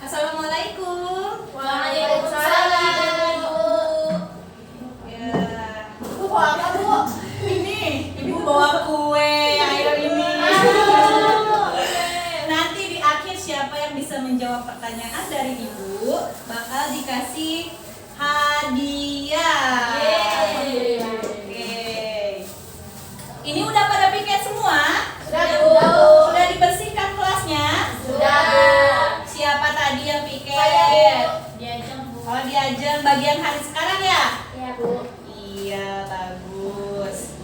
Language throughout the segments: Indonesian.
Assalamualaikum. Waalaikumsalam, Bu. Ya. Bu bawa apa, Bu? Ini ibu bawa kue. Ayo ini. Nanti di akhir siapa yang bisa menjawab pertanyaan dari ibu bakal dikasih hadiah. Yeay. Oke. Ini udah pada piket semua? Sudah, Bu. Sudah dibersihkan kelasnya? Sudah. Siapa tadi yang piket? Saya, Bu. Diajeng, Bu. Oh, diajeng bagian hari sekarang ya? Iya, Bu. Iya, bagus.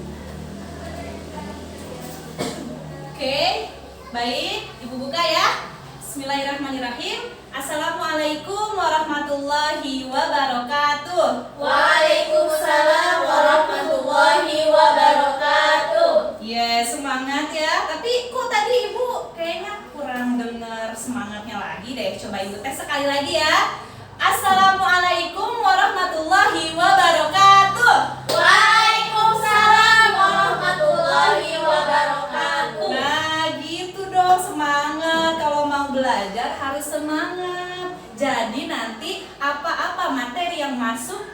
Oke, baik. Ibu buka ya. Bismillahirrahmanirrahim. Assalamualaikum warahmatullahi wabarakatuh. Waalaikumsalam warahmatullahi wabarakatuh. Ya, semangat ya. Tapi kok tadi ibu kayaknya kurang dengar semangatnya lagi deh. Coba ibu tes sekali lagi ya. Assalamualaikum warahmatullahi wabarakatuh. Waalaikumsalam warahmatullahi wabarakatuh. Nah, gitu dong, semangat. Kalau mau belajar harus semangat. Jadi nanti apa-apa materi yang masuk,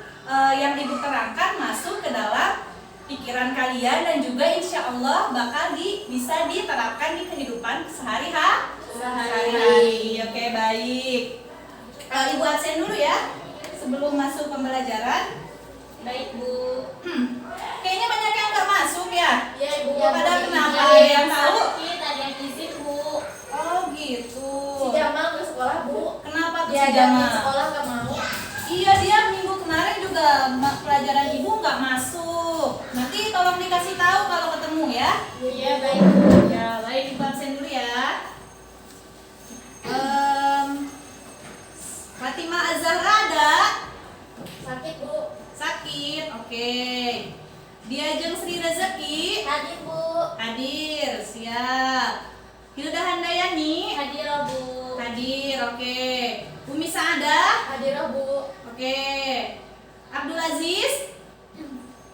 yang ibu terangkan masuk ke dalam pikiran kalian dan juga insya Allah bakal bisa diterapkan di kehidupan sehari-hari. Oke, baik. Ibu absen dulu ya sebelum masuk pembelajaran. Baik, Bu. Kayaknya banyak yang nggak masuk ya. Iya, Ibu. Pada kenapa? Ada Yang tahu? sakit, ada yang izin, Bu. Oh gitu. Si Jamal ke sekolah, Bu. Kenapa tuh si Diajakin Jamal? sekolah nggak mau. Iya, dia minggu kemarin juga pelajaran ibu nggak masuk. Nanti tolong dikasih tahu kalau ketemu ya. Iya, baik, Bu. Ya, baik, ibu absen dulu ya. Fatimah Az-Zahra ada? Sakit, Bu. Sakit, oke. Diajeng Sri Rezeki? Hadir, Bu. Hadir, siap. Hilda Handayani? Hadir, Bu. Hadir, oke. Umi Saada? Hadir, Bu. Oke. Abdul Aziz?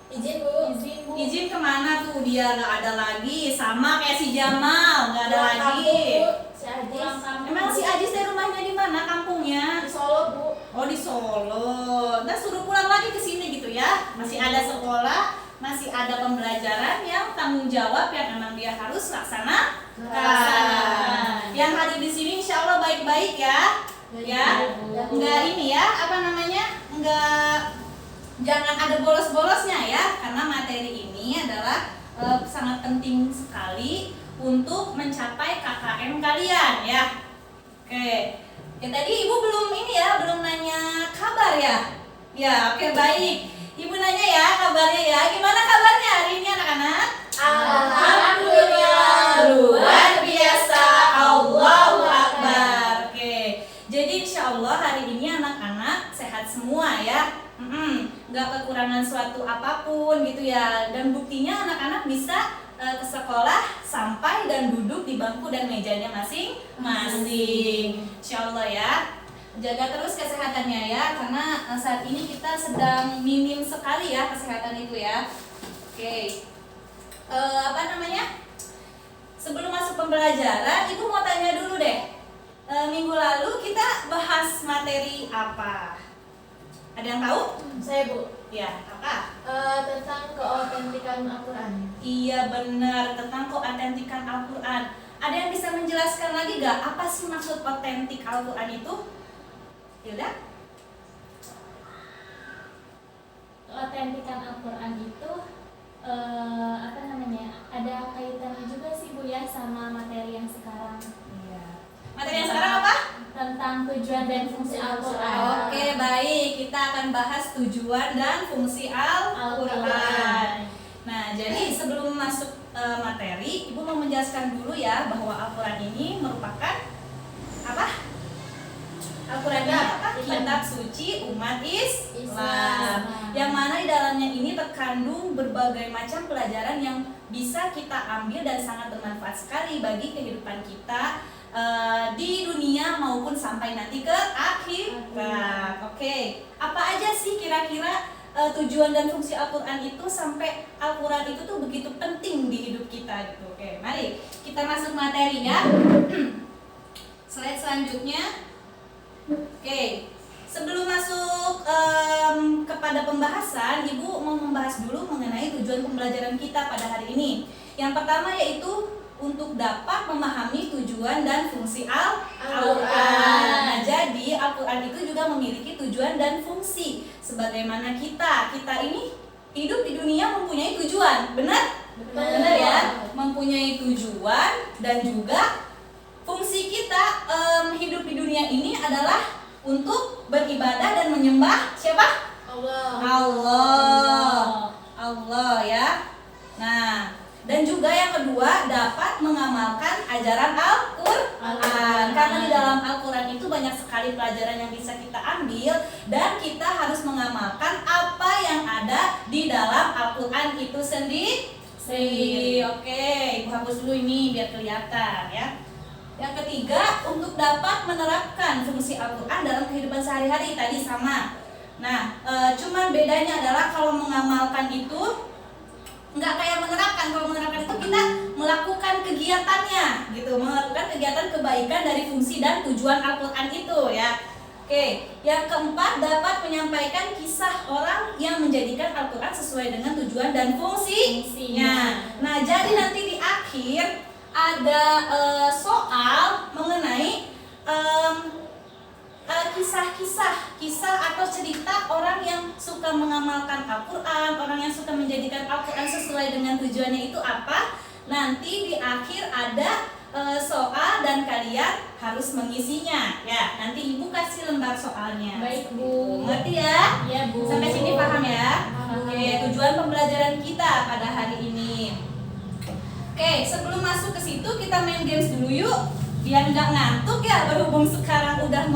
Izin, Bu. Izin, Bu. Izin kemana tuh? Dia nggak ada lagi. Sama kayak si Jamal, nggak ada Pulang lagi. kampung, Bu. Si Ajis. Emang si Ajis dari rumahnya di mana kampungnya? Di Solo, Bu. Oh, di Solo. Nah, suruh pulang lagi ke sini gitu ya. Masih ada sekolah, masih ada pembelajaran yang tanggung jawab yang emang dia harus laksanakan. Yang hadir di sini insya Allah baik-baik ya. Ya, enggak ini ya, apa namanya? Enggak, jangan ada bolos-bolosnya ya, karena materi ini adalah sangat penting sekali untuk mencapai KKM kalian ya. Oke, ya tadi ibu belum ini ya, belum nanya kabar ya. Ya, oke baik. Ibu nanya ya kabarnya ya. Gimana kabarnya hari ini anak-anak? Alhamdulillah, Luar biasa. Allahu Akbar. Oke. Jadi insya Allah hari ini anak-anak sehat semua ya. Nggak kekurangan suatu apapun gitu ya. Dan buktinya anak-anak bisa ke sekolah sampai dan duduk di bangku dan mejanya masing-masing. Insya Allah ya. Jaga terus kesehatannya ya, karena saat ini kita sedang minim sekali ya kesehatan itu ya. Oke. Apa namanya? Sebelum masuk pembelajaran, ibu mau tanya dulu deh. Minggu lalu kita bahas materi apa? Ada yang tahu? Saya, Bu. Ya, apa? Tentang keautentikan Al-Quran. Iya benar, tentang keautentikan Al-Quran. Ada yang bisa menjelaskan lagi gak? Apa sih maksud otentik Al-Quran itu? Hilda? Keautentikan Al-Quran itu apa namanya, ada kaitannya juga sih Bu ya sama materi yang sekarang. Iya. Materi yang sekarang apa? Tentang tujuan dan fungsi Al-Quran. Oke, baik. Kita akan bahas tujuan dan fungsi Al-Quran. Nah, jadi sebelum masuk materi, Ibu mau menjelaskan dulu ya bahwa Al-Quran ini merupakan apa? Al-Quran ini apa? Kitab suci umat Islam. Yang mana di dalamnya ini terkandung berbagai macam pelajaran yang bisa kita ambil dan sangat bermanfaat sekali bagi kehidupan kita di dunia maupun sampai nanti ke akhirat. Oke, apa aja sih kira-kira tujuan dan fungsi Al-Quran itu sampai Al-Quran itu tuh begitu penting di hidup kita gitu. Oke, mari kita masuk materi ya. Slide selanjutnya. Oke, sebelum masuk kepada pembahasan, Ibu mau membahas dulu mengenai tujuan pembelajaran kita pada hari ini. Yang pertama yaitu untuk dapat memahami tujuan dan fungsi Al-Quran. Nah, jadi Al-Quran itu juga memiliki tujuan dan fungsi. Sebagaimana kita ini hidup di dunia mempunyai tujuan, benar? Benar ya, mempunyai tujuan dan juga fungsi kita hidup di dunia ini adalah untuk beribadah dan menyembah siapa? Allah ya. Nah, dan juga yang kedua dapat mengamalkan ajaran Al-Quran. Karena di dalam Al-Quran itu banyak sekali pelajaran yang bisa kita ambil dan kita harus mengamalkan apa yang ada di dalam Al-Quran itu sendiri. Oke, Ibu hapus dulu ini biar kelihatan ya. Yang ketiga, untuk dapat menerapkan fungsi Al-Quran dalam kehidupan sehari-hari tadi sama. Nah, cuman bedanya adalah kalau mengamalkan itu nggak kayak menerapkan. Kalau menerapkan itu kita melakukan kegiatannya gitu, melakukan kegiatan kebaikan dari fungsi dan tujuan Al-Quran itu ya. Oke, yang keempat dapat menyampaikan kisah orang yang menjadikan Al-Quran sesuai dengan tujuan dan fungsinya. Nah, jadi nanti di akhir ada soal mengenai kisah atau cerita orang yang suka mengamalkan Al-Quran, orang yang suka menjadikan Al-Quran sesuai dengan tujuannya itu apa. Nanti di akhir ada soal dan kalian harus mengisinya ya. Nanti Ibu kasih lembar soalnya. Baik, Bu. Ngerti ya? Iya, Bu. Sampai sini paham ya? Paham. Oke, tujuan pembelajaran kita pada hari ini. Oke, sebelum masuk ke situ kita main games dulu yuk. Biar nggak ngantuk ya, berhubung sekarang udah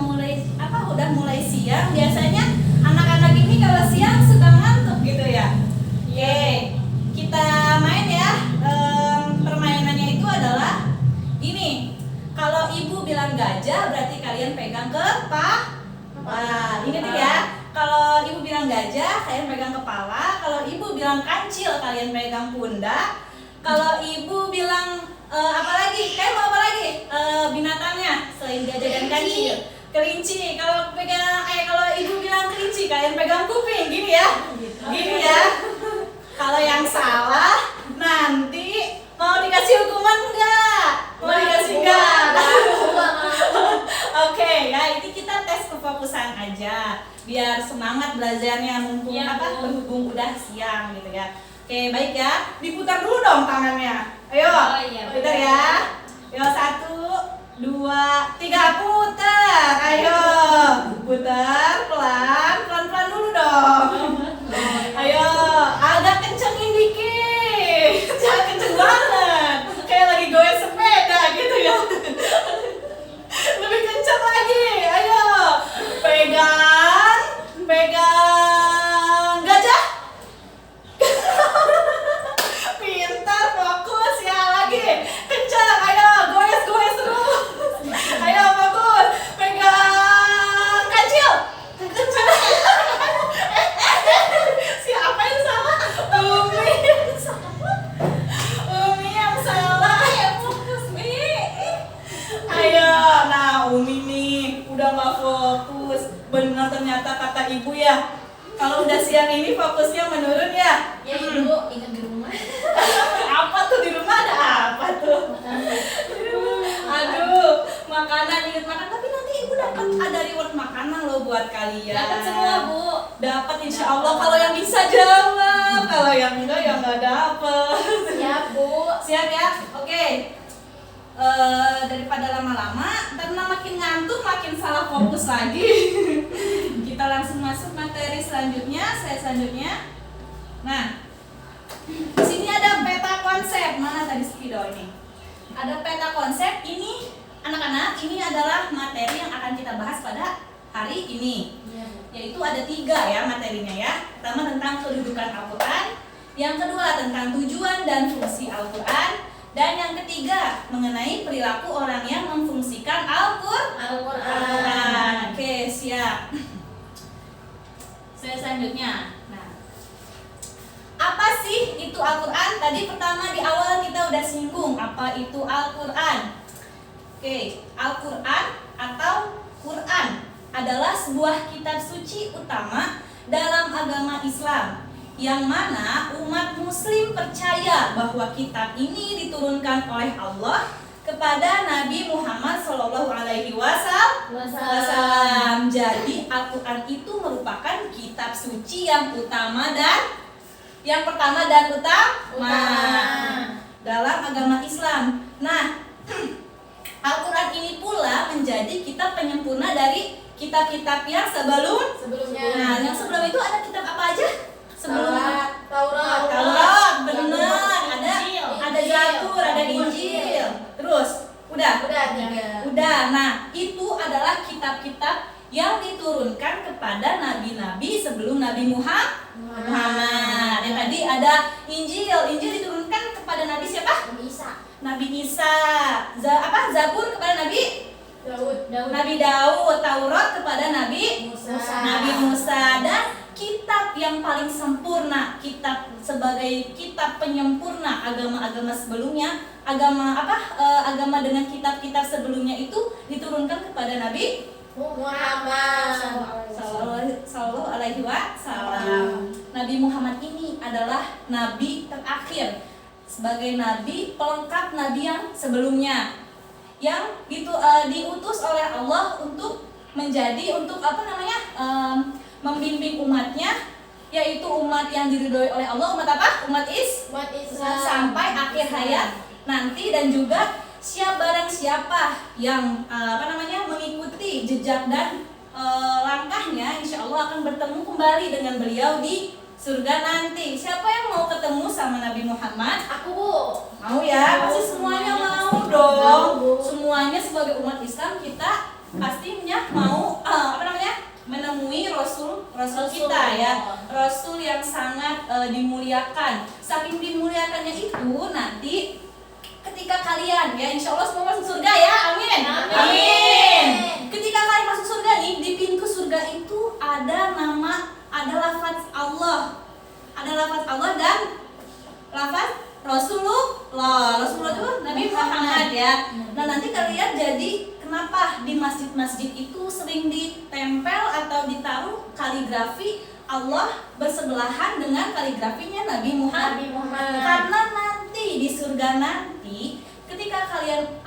mulai siang. Biasanya anak-anak ini kalau siang suka ngantuk gitu ya. Oke, kita main ya. Permainannya itu adalah ini. Kalau Ibu bilang gajah berarti kalian pegang kepala. Ingat ya. Kalau Ibu bilang gajah, kalian pegang kepala. Kalau Ibu bilang kancil, kalian pegang pundak. Kalau Ibu bilang apa lagi? Kalian mau apa lagi? Binatangnya selain gajah dan kancil. Kelinci. Kalau Ibu bilang kelinci, kalian pegang kuping, gini ya. Gini ya. Kalau yang salah nanti mau dikasih hukuman enggak? Mau dikasih enggak? Oke, ya ini kita tes kefokusan aja. Biar semangat belajarnya mumpung berhubung udah siang gitu ya. Oke, baik ya. Diputar dulu dong tangannya. Ayo. Putar ya. Ayo 1, 2, 3 putar. Ayo. Putar pelan-pelan dulu dong. Ayo, agak kencengin dikit. Jangan kenceng banget. Kayak lagi goyang sepeda gitu ya. Lebih kenceng lagi. Ayo. Pegang gajah. Pintar, fokus ya lagi. Kencang, ayo goyes terus. Ayo fokus. Pegang kancil. Kencang. Siapa yang salah? Umi yang salah. Ya fokus, Mi. Ayo, nah Umi nih udah gak fokus. Benar ternyata kata Ibu ya. Kalau udah siang ini fokusnya menurun ya. Ya Ibu, ingat di rumah. Apa tuh di rumah ada apa tuh? Aduh, makanan ingat makan. Tapi nanti Ibu dapat ada reward makanan loh buat kalian. Dapat semua, Bu. Dapat insya Allah kalau yang bisa jawab. Kalau yang enggak ya nggak dapat. Siap, Bu. Siap ya? Oke. Daripada lama-lama, ntar makin ngantuk, makin salah fokus lagi. Kita langsung masuk materi selanjutnya. Nah, di sini ada peta konsep. Mana tadi spidol ini? Ada peta konsep. Ini anak-anak, ini adalah materi yang akan kita bahas pada hari ini. Yaitu ada 3 ya materinya ya. Pertama tentang kedudukan Al-Quran, yang kedua tentang tujuan dan fungsi Al-Quran, dan yang ketiga mengenai perilaku orang yang memfungsikan Al-Quran. Oke, siap. Selanjutnya. Nah, apa sih itu Al-Quran? Tadi pertama di awal kita udah singgung apa itu Al-Quran. Oke, Al-Quran atau Quran. sebuah kitab suci utama dalam agama Islam, yang mana umat muslim percaya bahwa kitab ini diturunkan oleh Allah kepada Nabi Muhammad SAW. Jadi Al-Quran itu merupakan kitab suci yang utama dan yang pertama dan utama dalam agama Islam. Nah, Al-Quran ini pula menjadi kitab penyempurna dari kitab-kitab yang sebelumnya. Nah, yang sebelum itu ada kitab apa aja? Taurat, benar. Ada Zabur, ada Injil. Terus, udah 3. Udah. Nah, itu adalah kitab-kitab yang diturunkan kepada nabi-nabi sebelum Nabi Muhammad. Yang tadi ada Injil. Injil diturunkan kepada Nabi siapa? Nabi Isa. Zabur kepada Nabi Daud. Taurat kepada Nabi Musa. Dan kitab yang paling sempurna, kitab sebagai kitab penyempurna agama-agama sebelumnya, agama dengan kitab-kitab sebelumnya itu diturunkan kepada Nabi Muhammad Sallallahu Alaihi Wasallam. Nabi Muhammad ini adalah nabi terakhir sebagai nabi pelengkap nabi yang sebelumnya, yang diutus oleh Allah untuk membimbing umatnya, yaitu umat yang diridhoi oleh Allah. Umat apa? Umat Islam sampai akhir hayat nanti. Dan juga barang siapa yang mengikuti jejak dan langkahnya, insya Allah akan bertemu kembali dengan beliau di surga nanti. Siapa yang mau ketemu sama Nabi Muhammad? Aku, Bu. Mau ya? Pasti semuanya mau dong. Semuanya sebagai umat Islam kita pastinya mau menemui Rasul kita ya. Rasul yang sangat dimuliakan. Saking dimuliakannya itu, nanti ketika kalian ya, insya Allah semua masuk surga ya, amin. Ketika kalian masuk surga nih, di pintu surga itu ada lafaz Allah, dan lafaz Rasulullah itu Nabi Muhammad ya. Nah, nanti kalian jadi kenapa di masjid-masjid itu sering ditempel atau ditaruh kaligrafi Allah bersebelahan dengan kaligrafinya Nabi Muhammad. Karena nanti di surga nanti ketika kalian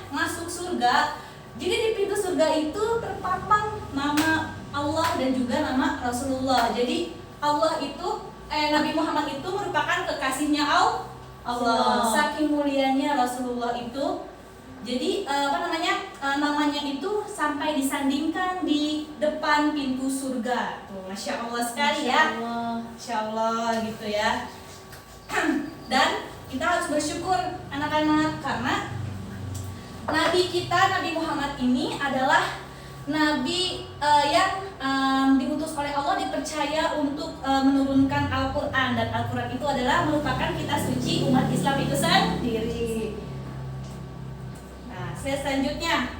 masuk surga, jadi di pintu surga itu terpampang nama Allah dan juga nama Rasulullah. Jadi Nabi Muhammad itu merupakan kekasihnya Allah. Saking mulianya Rasulullah itu, jadi namanya itu sampai disandingkan di depan pintu surga. Tuh, Masya Allah sekali ya. Masya Allah gitu ya. Dan kita harus bersyukur anak-anak, karena Nabi kita, Nabi Muhammad ini adalah Nabi yang diutus oleh Allah, dipercaya untuk menurunkan Al-Quran. Dan Al-Quran itu adalah merupakan kitab suci umat Islam itu sendiri. Nah, selanjutnya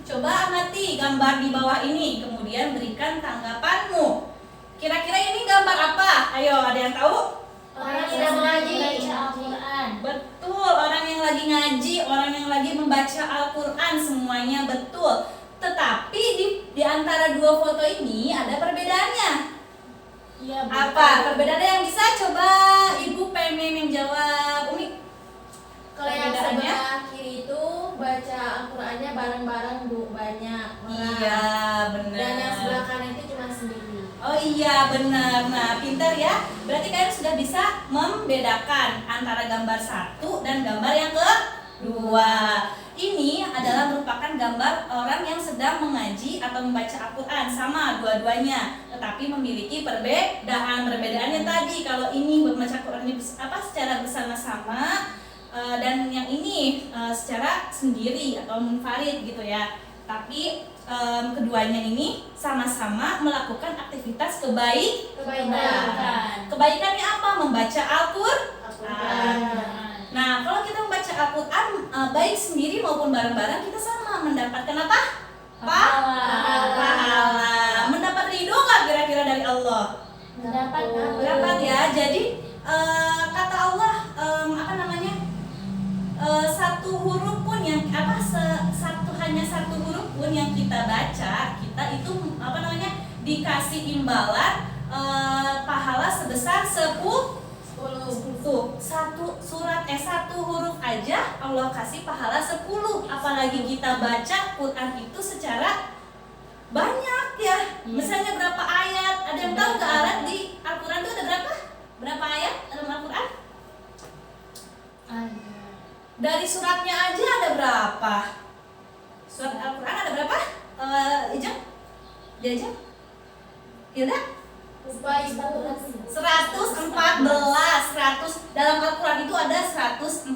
coba amati gambar di bawah ini, kemudian berikan tanggapanmu. Kira-kira ini gambar apa? Ayo, ada yang tahu? Orang yang sedang mengaji. Al-Quran. Betul, orang yang lagi ngaji, orang yang lagi membaca Al-Quran, semuanya betul. Tetapi di antara dua foto ini ada perbedaannya. Iya, Apa perbedaannya yang bisa? Coba Ibu pengen yang jawab, Umi. Kalau yang sebelah kiri itu baca Al-Qur'annya bareng-bareng, Bu, banyak orang. Iya, benar. Dan yang sebelah kanan itu cuma sendiri. Oh iya, benar. Nah, pintar ya. Berarti kalian sudah bisa membedakan antara gambar satu dan gambar yang kedua. Ini adalah merupakan gambar orang yang sedang mengaji atau membaca Al-Quran, sama dua-duanya, tetapi memiliki perbedaan. Perbedaannya tadi, kalau ini membaca Al-Quran secara bersama-sama, dan yang ini secara sendiri atau munfarid gitu ya. Tapi keduanya ini sama-sama melakukan aktivitas kebaikan. Kebaikannya apa? Membaca Al-Quran. Nah, kalau kita membaca Al-Quran baik sendiri maupun bareng-bareng, kita sama mendapatkan apa? Pahala. Mendapat ridho nggak kira-kira dari Allah? Mendapat ya. Jadi kata Allah satu huruf pun yang hanya satu huruf pun yang kita baca, kita itu dikasih imbalan pahala sebesar 10. Tuh, satu huruf aja Allah kasih pahala 10. Apalagi kita baca Quran itu secara banyak ya. Misalnya berapa ayat? Ada yang tahu nggak ayat di Al-Quran itu ada berapa? Berapa ayat dalam Al-Quran? Ada. Dari suratnya aja ada berapa? Surat Al-Quran ada berapa? Ijam? Diajak? Hilda? Lupa ibu. 114 dalam Al-Quran itu ada 114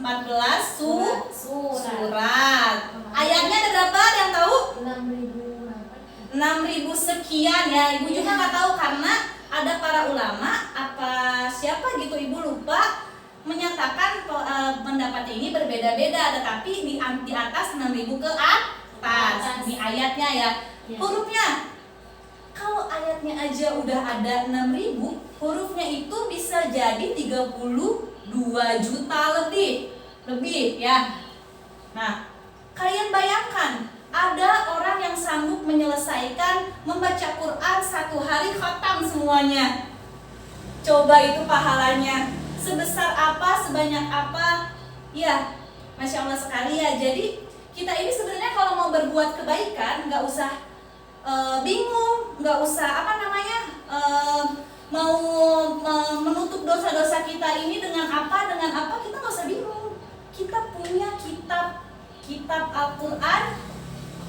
surat. Ayatnya ada berapa? Ada yang tahu? 6.000 sekian ya. Ibu juga nggak tahu karena ada para ulama apa siapa gitu ibu lupa menyatakan pendapat ini berbeda-beda, tetapi di atas 6.000 ke atas di ayatnya ya. Hurufnya kalau ayatnya aja udah ada 6.000, hurufnya itu bisa jadi 32 juta lebih ya. Nah, kalian bayangkan ada orang yang sanggup menyelesaikan membaca Quran 1 hari khatam semuanya. Coba itu pahalanya sebesar apa, sebanyak apa? Ya, Masya Allah sekali ya. Jadi kita ini sebenarnya kalau mau berbuat kebaikan nggak usah bingung, nggak usah mau menutup dosa-dosa kita ini dengan apa, kita nggak usah bingung. Kita punya kitab Al-Quran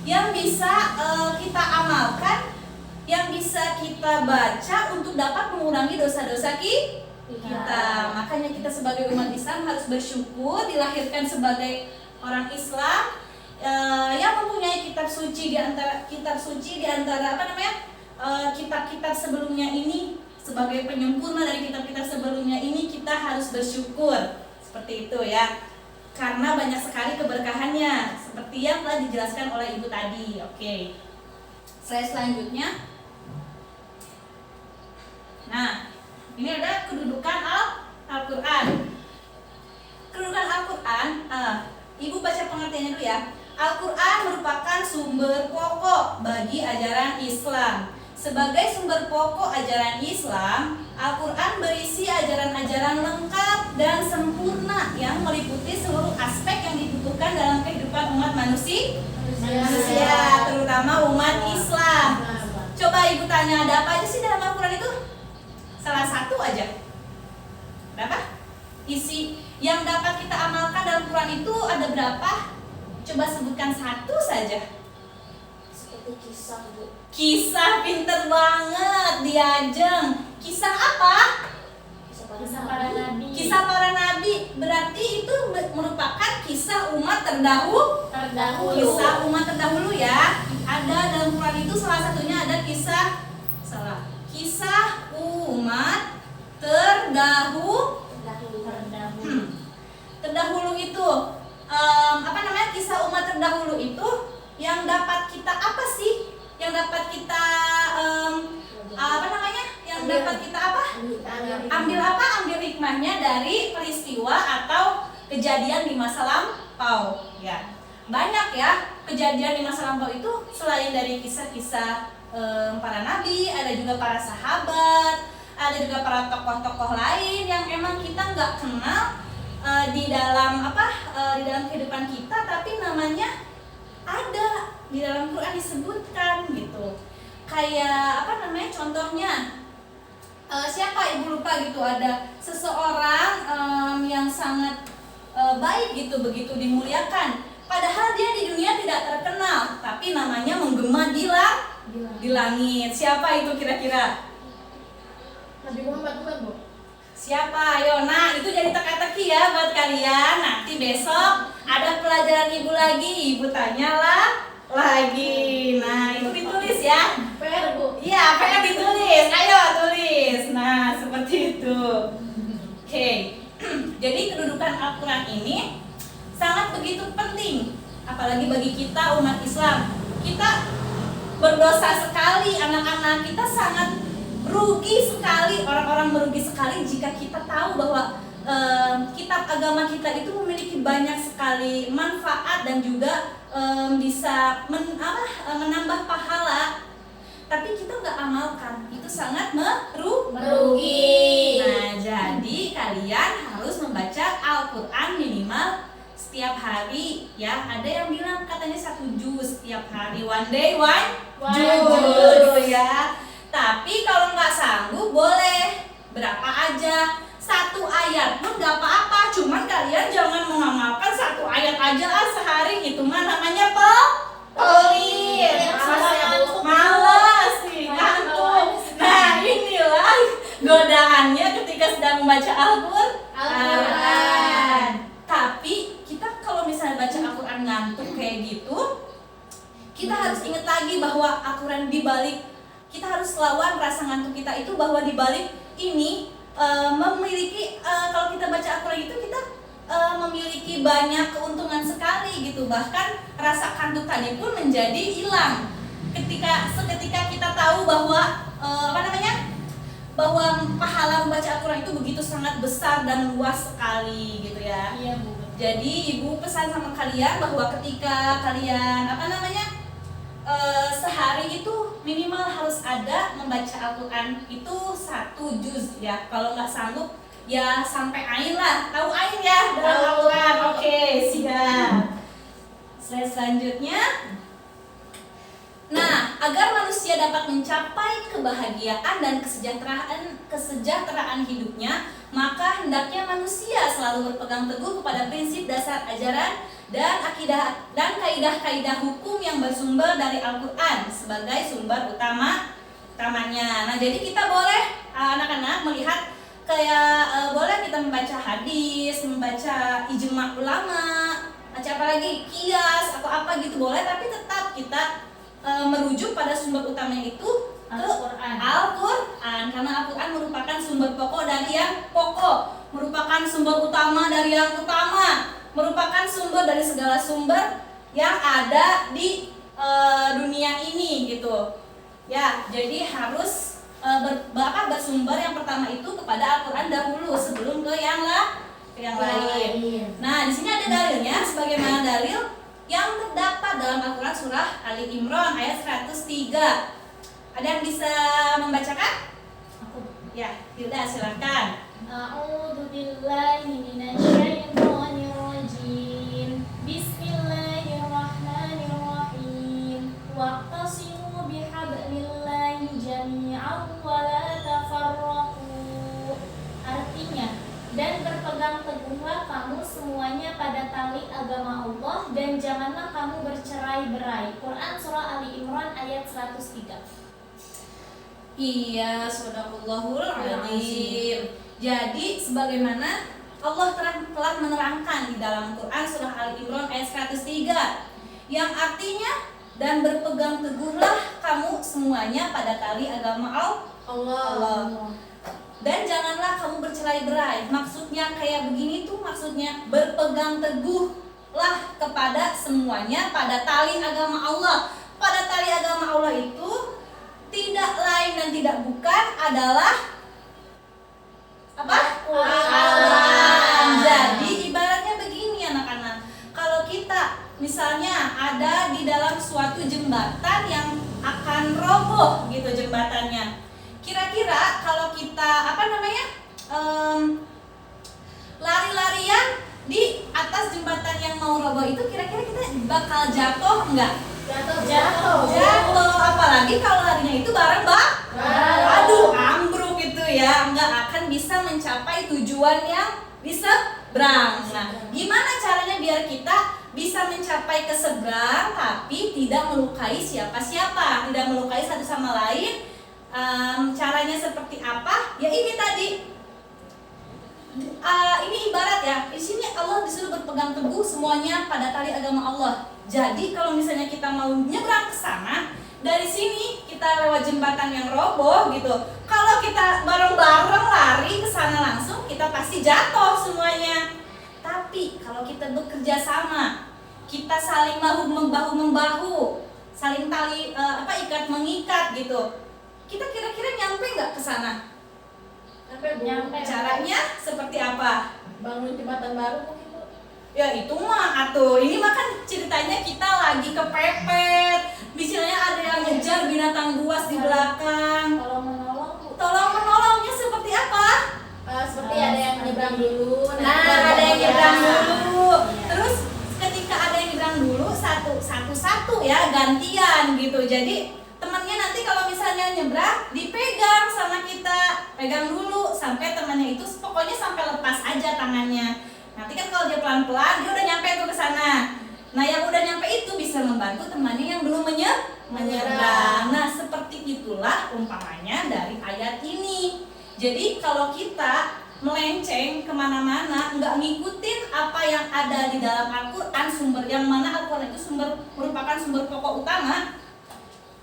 yang bisa kita amalkan, yang bisa kita baca untuk dapat mengurangi dosa-dosa kita. Makanya kita sebagai umat Islam harus bersyukur dilahirkan sebagai orang Islam yang mempunyai kitab suci di antara kitab-kitab sebelumnya ini. Sebagai penyempurna dari kitab-kitab sebelumnya ini, kita harus bersyukur seperti itu ya, karena banyak sekali keberkahannya seperti yang telah dijelaskan oleh ibu tadi. Oke, slide selanjutnya. Nah, ini ada kedudukan Al-Quran. Kedudukan Al-Quran, ibu baca pengertiannya dulu ya. Al-Quran merupakan sumber pokok bagi ajaran Islam. Sebagai sumber pokok ajaran Islam, Al-Quran berisi ajaran-ajaran lengkap dan sempurna yang meliputi seluruh aspek yang dibutuhkan dalam kehidupan umat manusia, terutama umat Islam. Coba ibu tanya, ada apa aja sih dalam Al-Quran itu? Salah satu aja. Berapa? Isi yang dapat kita amalkan dalam Quran itu ada berapa? Coba sebutkan satu saja. Seperti kisah, Bu. Kisah, pinter banget Diajeng. Kisah apa? Kisah para nabi. Kisah para nabi. Berarti itu merupakan kisah umat terdahulu. Kisah umat terdahulu ya. Ada dalam Quran itu salah satunya ada kisah umat terdahulu itu kisah umat terdahulu itu yang dapat kita apa sih? Yang dapat kita ambil hikmahnya dari peristiwa atau kejadian di masa lampau ya. Banyak ya kejadian di masa lampau itu, selain dari kisah-kisah para nabi, ada juga para sahabat, ada juga para tokoh-tokoh lain yang emang kita nggak kenal di dalam kehidupan kita, tapi namanya ada di dalam Quran disebutkan gitu. Kayak contohnya siapa ibu lupa gitu, ada seseorang yang sangat baik gitu, begitu dimuliakan, padahal dia di dunia tidak terkenal, tapi namanya menggema di langit. Siapa itu kira-kira? Nabi Muhammad bukan, Bu? Siapa? Ayo, nah itu jadi teka-teki ya buat kalian. Nanti besok ada pelajaran ibu lagi, ibu tanyalah lagi. Nah itu ditulis ya. PR, Bu. Iya, PR ditulis. Ayo tulis. Nah seperti itu. Oke. Jadi kedudukan Al-Quran ini sangat begitu penting, apalagi bagi kita umat Islam. Kita berdosa sekali, anak-anak kita sangat rugi sekali, orang-orang merugi sekali jika kita tahu bahwa kitab agama kita itu memiliki banyak sekali manfaat dan juga bisa menambah pahala, tapi kita nggak amal mengamalkan. Itu sangat Merugi. Nah, jadi kalian harus membaca Al-Quran minimal setiap hari ya. Ada yang bilang katanya 1 juz setiap hari, one day one juz ya. Tapi kalau nggak sanggup boleh berapa aja, 1 ayat pun nggak apa-apa. Cuman kalian jangan mengamalkan 1 ayat aja sehari, itu mah namanya pelit. Malas nih, ngantuk. Nah, inilah godaannya ketika sedang membaca Al-Quran. Tapi kita kalau misalnya baca Al-Quran ngantuk kayak gitu, kita harus ingat lagi bahwa Al-Quran dibalik, kita harus lawan rasa ngantuk kita itu, bahwa dibalik ini memiliki kalau kita baca Al-Quran itu kita memiliki banyak keuntungan sekali gitu. Bahkan rasa kantuk tadi pun menjadi hilang seketika kita tahu bahwa bahwa pahala membaca Al-Quran itu begitu sangat besar dan luas sekali gitu ya. Iya Bu. Jadi ibu pesan sama kalian bahwa ketika kalian sehari itu minimal harus ada membaca Al-Quran itu 1 juz ya. Kalau nggak sanggup ya sampai ain lah. Tahu ain ya dalam Al-Quran? Oke, siap. Slide selanjutnya. Nah, agar manusia dapat mencapai kebahagiaan dan kesejahteraan hidupnya, maka hendaknya manusia selalu berpegang teguh kepada prinsip dasar ajaran dan kaidah-kaidah hukum yang bersumber dari Al-Quran sebagai sumber utamanya. Nah, jadi kita boleh anak-anak melihat kayak boleh kita membaca hadis, membaca ijma ulama, baca apa lagi, kias atau apa gitu boleh, tapi tetap kita merujuk pada sumber utamanya itu Al-Quran, karena Al-Quran merupakan sumber pokok dari yang pokok, merupakan sumber utama dari yang utama, merupakan sumber dari segala sumber yang ada di dunia ini gitu ya. Jadi harus bersumber yang pertama itu kepada Al-Quran dahulu sebelum ke yang lain. Nah, di sini ada dalilnya, sebagaimana dalil yang terdapat dalam Al-Quran surah Ali Imran ayat 103. Ada yang bisa membacakan? Ya, Hilda silakan. A'udzu billahi minasyaitonir rajim. Bismillahirrahmanirrahim. Wa'tasimu bihablillahi jami'an wa la tafarraqu. Artinya, dan berpegang teguhlah kamu semuanya pada tali agama Allah dan janganlah kamu bercerai-berai. Quran surah Ali Imran ayat 103. Iya, shadaqallahul azim. Jadi sebagaimana Allah telah menerangkan di dalam Quran surah Ali Imran ayat 103 yang artinya, dan berpegang teguhlah kamu semuanya pada tali agama Allah. Dan janganlah kamu bercerai-berai. Maksudnya kayak begini tuh, maksudnya berpegang teguhlah kepada semuanya pada tali agama Allah. Pada tali agama Allah itu tidak lain dan tidak bukan adalah apa? Al-Quran. Jadi ibaratnya begini anak-anak. Kalau kita misalnya ada di dalam suatu jembatan yang akan roboh gitu jembatannya. Kira-kira kalau kita lari-larian di atas jembatan yang mau roboh itu, kira-kira kita bakal jatuh enggak? Jatuh. Apalagi kalau larinya itu bareng aduh, ambruk gitu ya, enggak akan bisa mencapai tujuan yang diseberang. Nah, gimana caranya biar kita bisa mencapai ke seberang tapi tidak melukai siapa-siapa, tidak melukai satu sama lain? Caranya seperti apa? Ya ini tadi. Ini ibarat ya. Di sini Allah disuruh berpegang teguh semuanya pada tali agama Allah. Jadi kalau misalnya kita mau nyebrang ke sana, dari sini kita lewat jembatan yang roboh gitu. Kalau kita bareng-bareng lari ke sana langsung, kita pasti jatuh semuanya. Tapi kalau kita bekerja sama, kita saling membahu-membahu, saling tali ikat mengikat gitu. Kita kira-kira nyampe nggak ke sana? Nyampe. Caranya seperti apa? Bangun jembatan baru mungkin Bu. Ya itu mah atuh. Ini mah kan ceritanya kita lagi kepepet. Misalnya ada yang ngejar binatang buas di belakang. seperti ada yang nyebrang dulu. Nah, baru ada yang dia. nyebrang dulu. Iya. Terus ketika ada yang nyebrang dulu satu ya gantian gitu. Jadi temannya nanti kalau misalnya nyebrang dipegang sama kita, pegang dulu sampai temannya itu pokoknya sampai lepas aja tangannya. Nanti kan kalau dia pelan-pelan dia udah nyampe tuh ke sana. Nah, yang udah nyampe itu bisa membantu temannya yang belum menyeberang. Nah, seperti itulah umpamanya dari ayat ini. Jadi kalau kita melenceng kemana-mana, nggak ngikutin apa yang ada di dalam Al-Quran, sumber yang mana Al-Quran itu merupakan sumber pokok utama,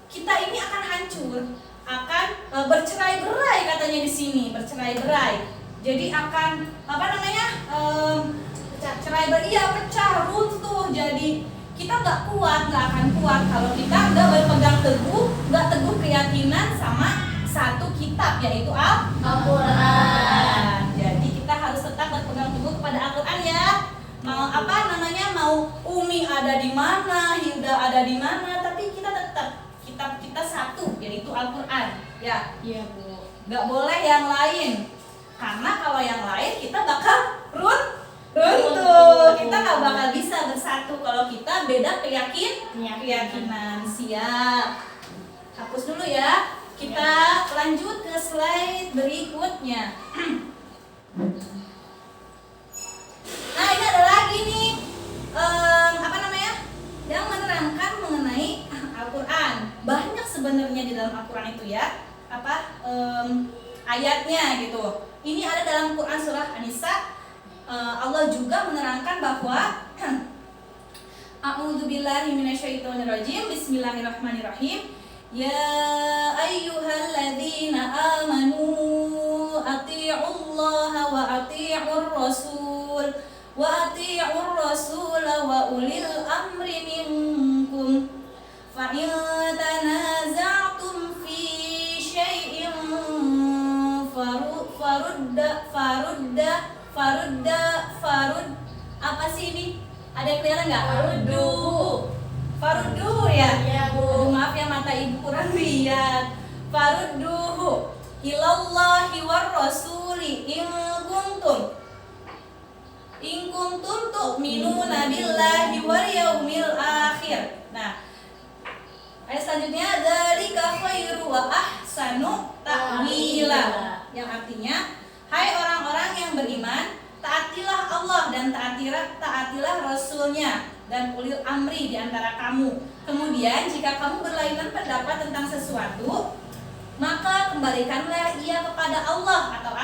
kita ini akan hancur, akan bercerai-berai katanya di sini, bercerai-berai. Jadi akan pecah, runtuh. Jadi kita nggak akan kuat kalau kita nggak berpegang teguh, nggak teguh keyakinan sama satu kitab yaitu Al-Quran. Jadi kita harus tetap berpegang teguh kepada Al-Quran ya. Mau Umi ada di mana, Hilda ada di mana, tapi kita tetap kitab kita satu yaitu Al-Quran. Ya, Iya, Bu. nggak boleh yang lain. Karena kalau yang lain kita bakal runtuh. Kita nggak bakal bisa bersatu kalau kita beda keyakinan. Siap. Hapus dulu ya. Kita lanjut ke slide berikutnya. Nah, ini ada lagi nih yang menerangkan mengenai Al-Quran. Banyak sebenarnya di dalam Al-Quran itu ya ayatnya gitu. Ini ada dalam Quran surah An-Nisa. Allah juga menerangkan bahwa A'udzubillahi minasyaitonirrajim. Bismillahirrahmanirrahim. Ya ayyuhalladzina amanu ati'ullaha wa ati'ur rasul wa ati'ur rasul wa ulil amri minkum fa in tanaza'tum fi syai'in farud apa sih ini? Ada yang kelihatan nggak? Faruddu ya. Iya, Bu. Aduh, maaf ya mata ibu kurang lihat. Farudduhu ilallahi war rasuli in kuntum tu'minuna billahi wal yaumil akhir. Nah, ayat selanjutnya dzalika khairu wa ahsanu ta'wila. Yang artinya, hai orang-orang yang beriman, taatilah Allah dan taatilah Rasulnya dan ulil amri di antara kamu. Kemudian jika kamu berlainan pendapat tentang sesuatu, maka kembalikanlah ia kepada Allah atau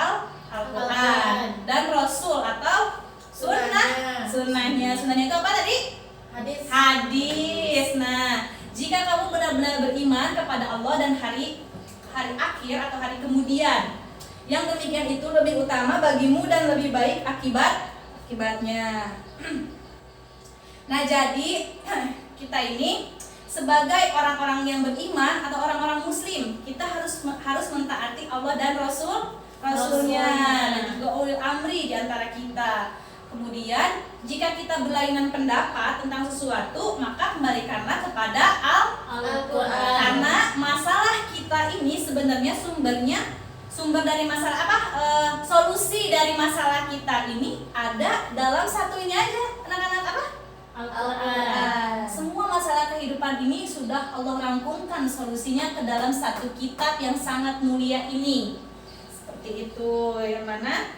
Al-Quran dan Rasul atau sunnahnya. Sunnahnya itu apa tadi? Hadis. Nah, jika kamu benar-benar beriman kepada Allah dan hari akhir atau hari kemudian, yang demikian itu lebih utama bagimu dan lebih baik akibatnya. Nah, jadi kita ini sebagai orang-orang yang beriman atau orang-orang muslim, kita harus mentaati Allah dan Rasulnya dan juga ulil amri di antara kita. Kemudian jika kita berlainan pendapat tentang sesuatu, maka kembalikanlah kepada Al-Quran. Karena masalah kita ini sebenarnya sumber dari masalah solusi dari masalah kita ini ada dalam satu ini aja, anak-anak Al-Quran. Semua masalah kehidupan ini sudah Allah rangkumkan solusinya ke dalam satu kitab yang sangat mulia ini. Seperti itu, yang mana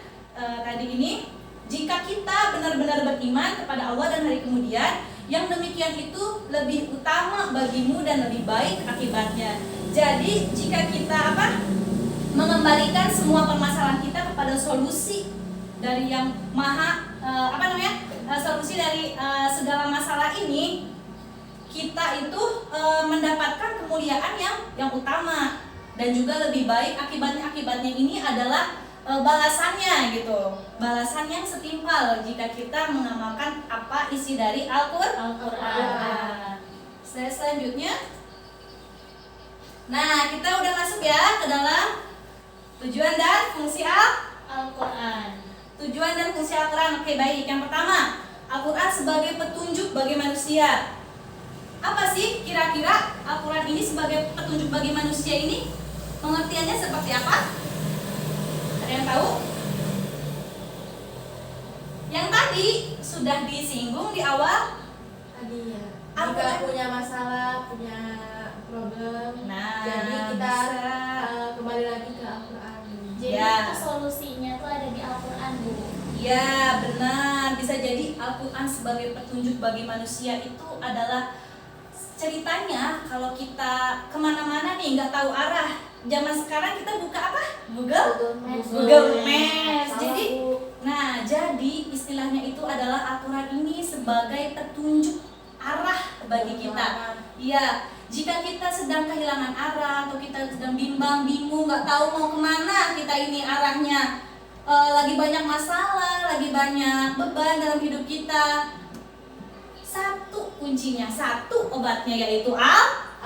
tadi ini, jika kita benar-benar beriman kepada Allah dan hari kemudian, yang demikian itu lebih utama bagimu dan lebih baik akibatnya. Jadi jika kita mengembalikan semua permasalahan kita kepada solusi dari yang maha solusi dari segala masalah ini, kita itu mendapatkan kemuliaan yang utama dan juga lebih baik. Akibatnya ini adalah balasannya gitu, balasan yang setimpal jika kita mengamalkan apa isi dari Al-Quran. Selanjutnya, nah kita udah masuk ya ke dalam tujuan dan fungsi Al-Quran. Tujuan dan fungsi Al-Quran. Oke, baik. Yang pertama, Al-Quran sebagai petunjuk bagi manusia. Apa sih kira-kira Al-Quran ini sebagai petunjuk bagi manusia ini? Pengertiannya seperti apa? Ada yang tahu? tadi sudah disinggung di awal. Tadi ya. Apa? Jika punya masalah, punya problem, Nah, jadi kita bisa. kembali lagi ke Al-Quran. Jadi Ya. itu solusinya tuh ada di Al-Quran, Bu. Ya benar, bisa jadi Al-Quran sebagai petunjuk bagi manusia itu adalah ceritanya kalau kita kemana-mana nih nggak tahu arah. Zaman sekarang kita buka apa? Google Maps. Jadi, nah jadi istilahnya itu adalah Al-Quran ini sebagai petunjuk arah bagi kita. Iya, jika kita sedang kehilangan arah atau kita sedang bimbang, bingung, nggak tahu mau kemana kita ini arahnya, lagi banyak masalah, lagi banyak beban dalam hidup kita, satu kuncinya, satu obatnya yaitu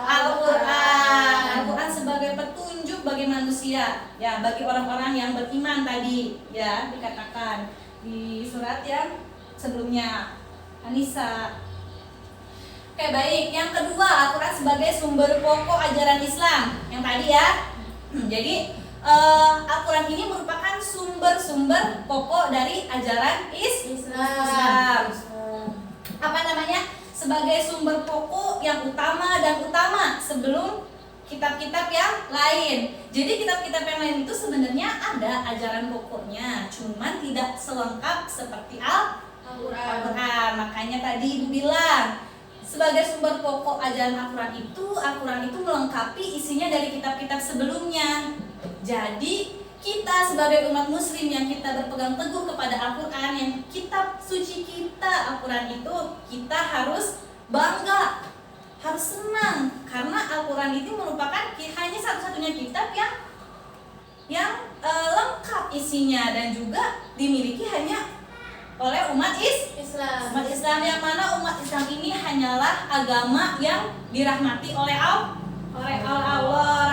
Al-Quran. Al-Quran sebagai petunjuk bagi manusia, ya bagi orang-orang yang beriman tadi, ya dikatakan di surat yang sebelumnya, An-Nisa. Oke baik, yang kedua Al-Quran sebagai sumber pokok ajaran Islam yang tadi ya. Jadi Al-Quran ini merupakan sumber-sumber pokok dari ajaran Islam. Apa namanya? Sebagai sumber pokok yang utama dan utama sebelum kitab-kitab yang lain. Jadi kitab-kitab yang lain itu sebenarnya ada ajaran pokoknya, cuman tidak selengkap seperti Al-Quran. Makanya tadi Ibu bilang sebagai sumber pokok ajaran Al-Quran itu melengkapi isinya dari kitab-kitab sebelumnya. Jadi kita sebagai umat muslim yang kita berpegang teguh kepada Al-Quran, yang kitab suci kita Al-Quran itu, kita harus bangga, harus senang, karena Al-Quran itu merupakan hanya satu-satunya kitab yang lengkap isinya dan juga dimiliki hanya oleh umat Islam. Umat Islam yang mana umat Islam ini hanyalah agama yang dirahmati oleh Allah,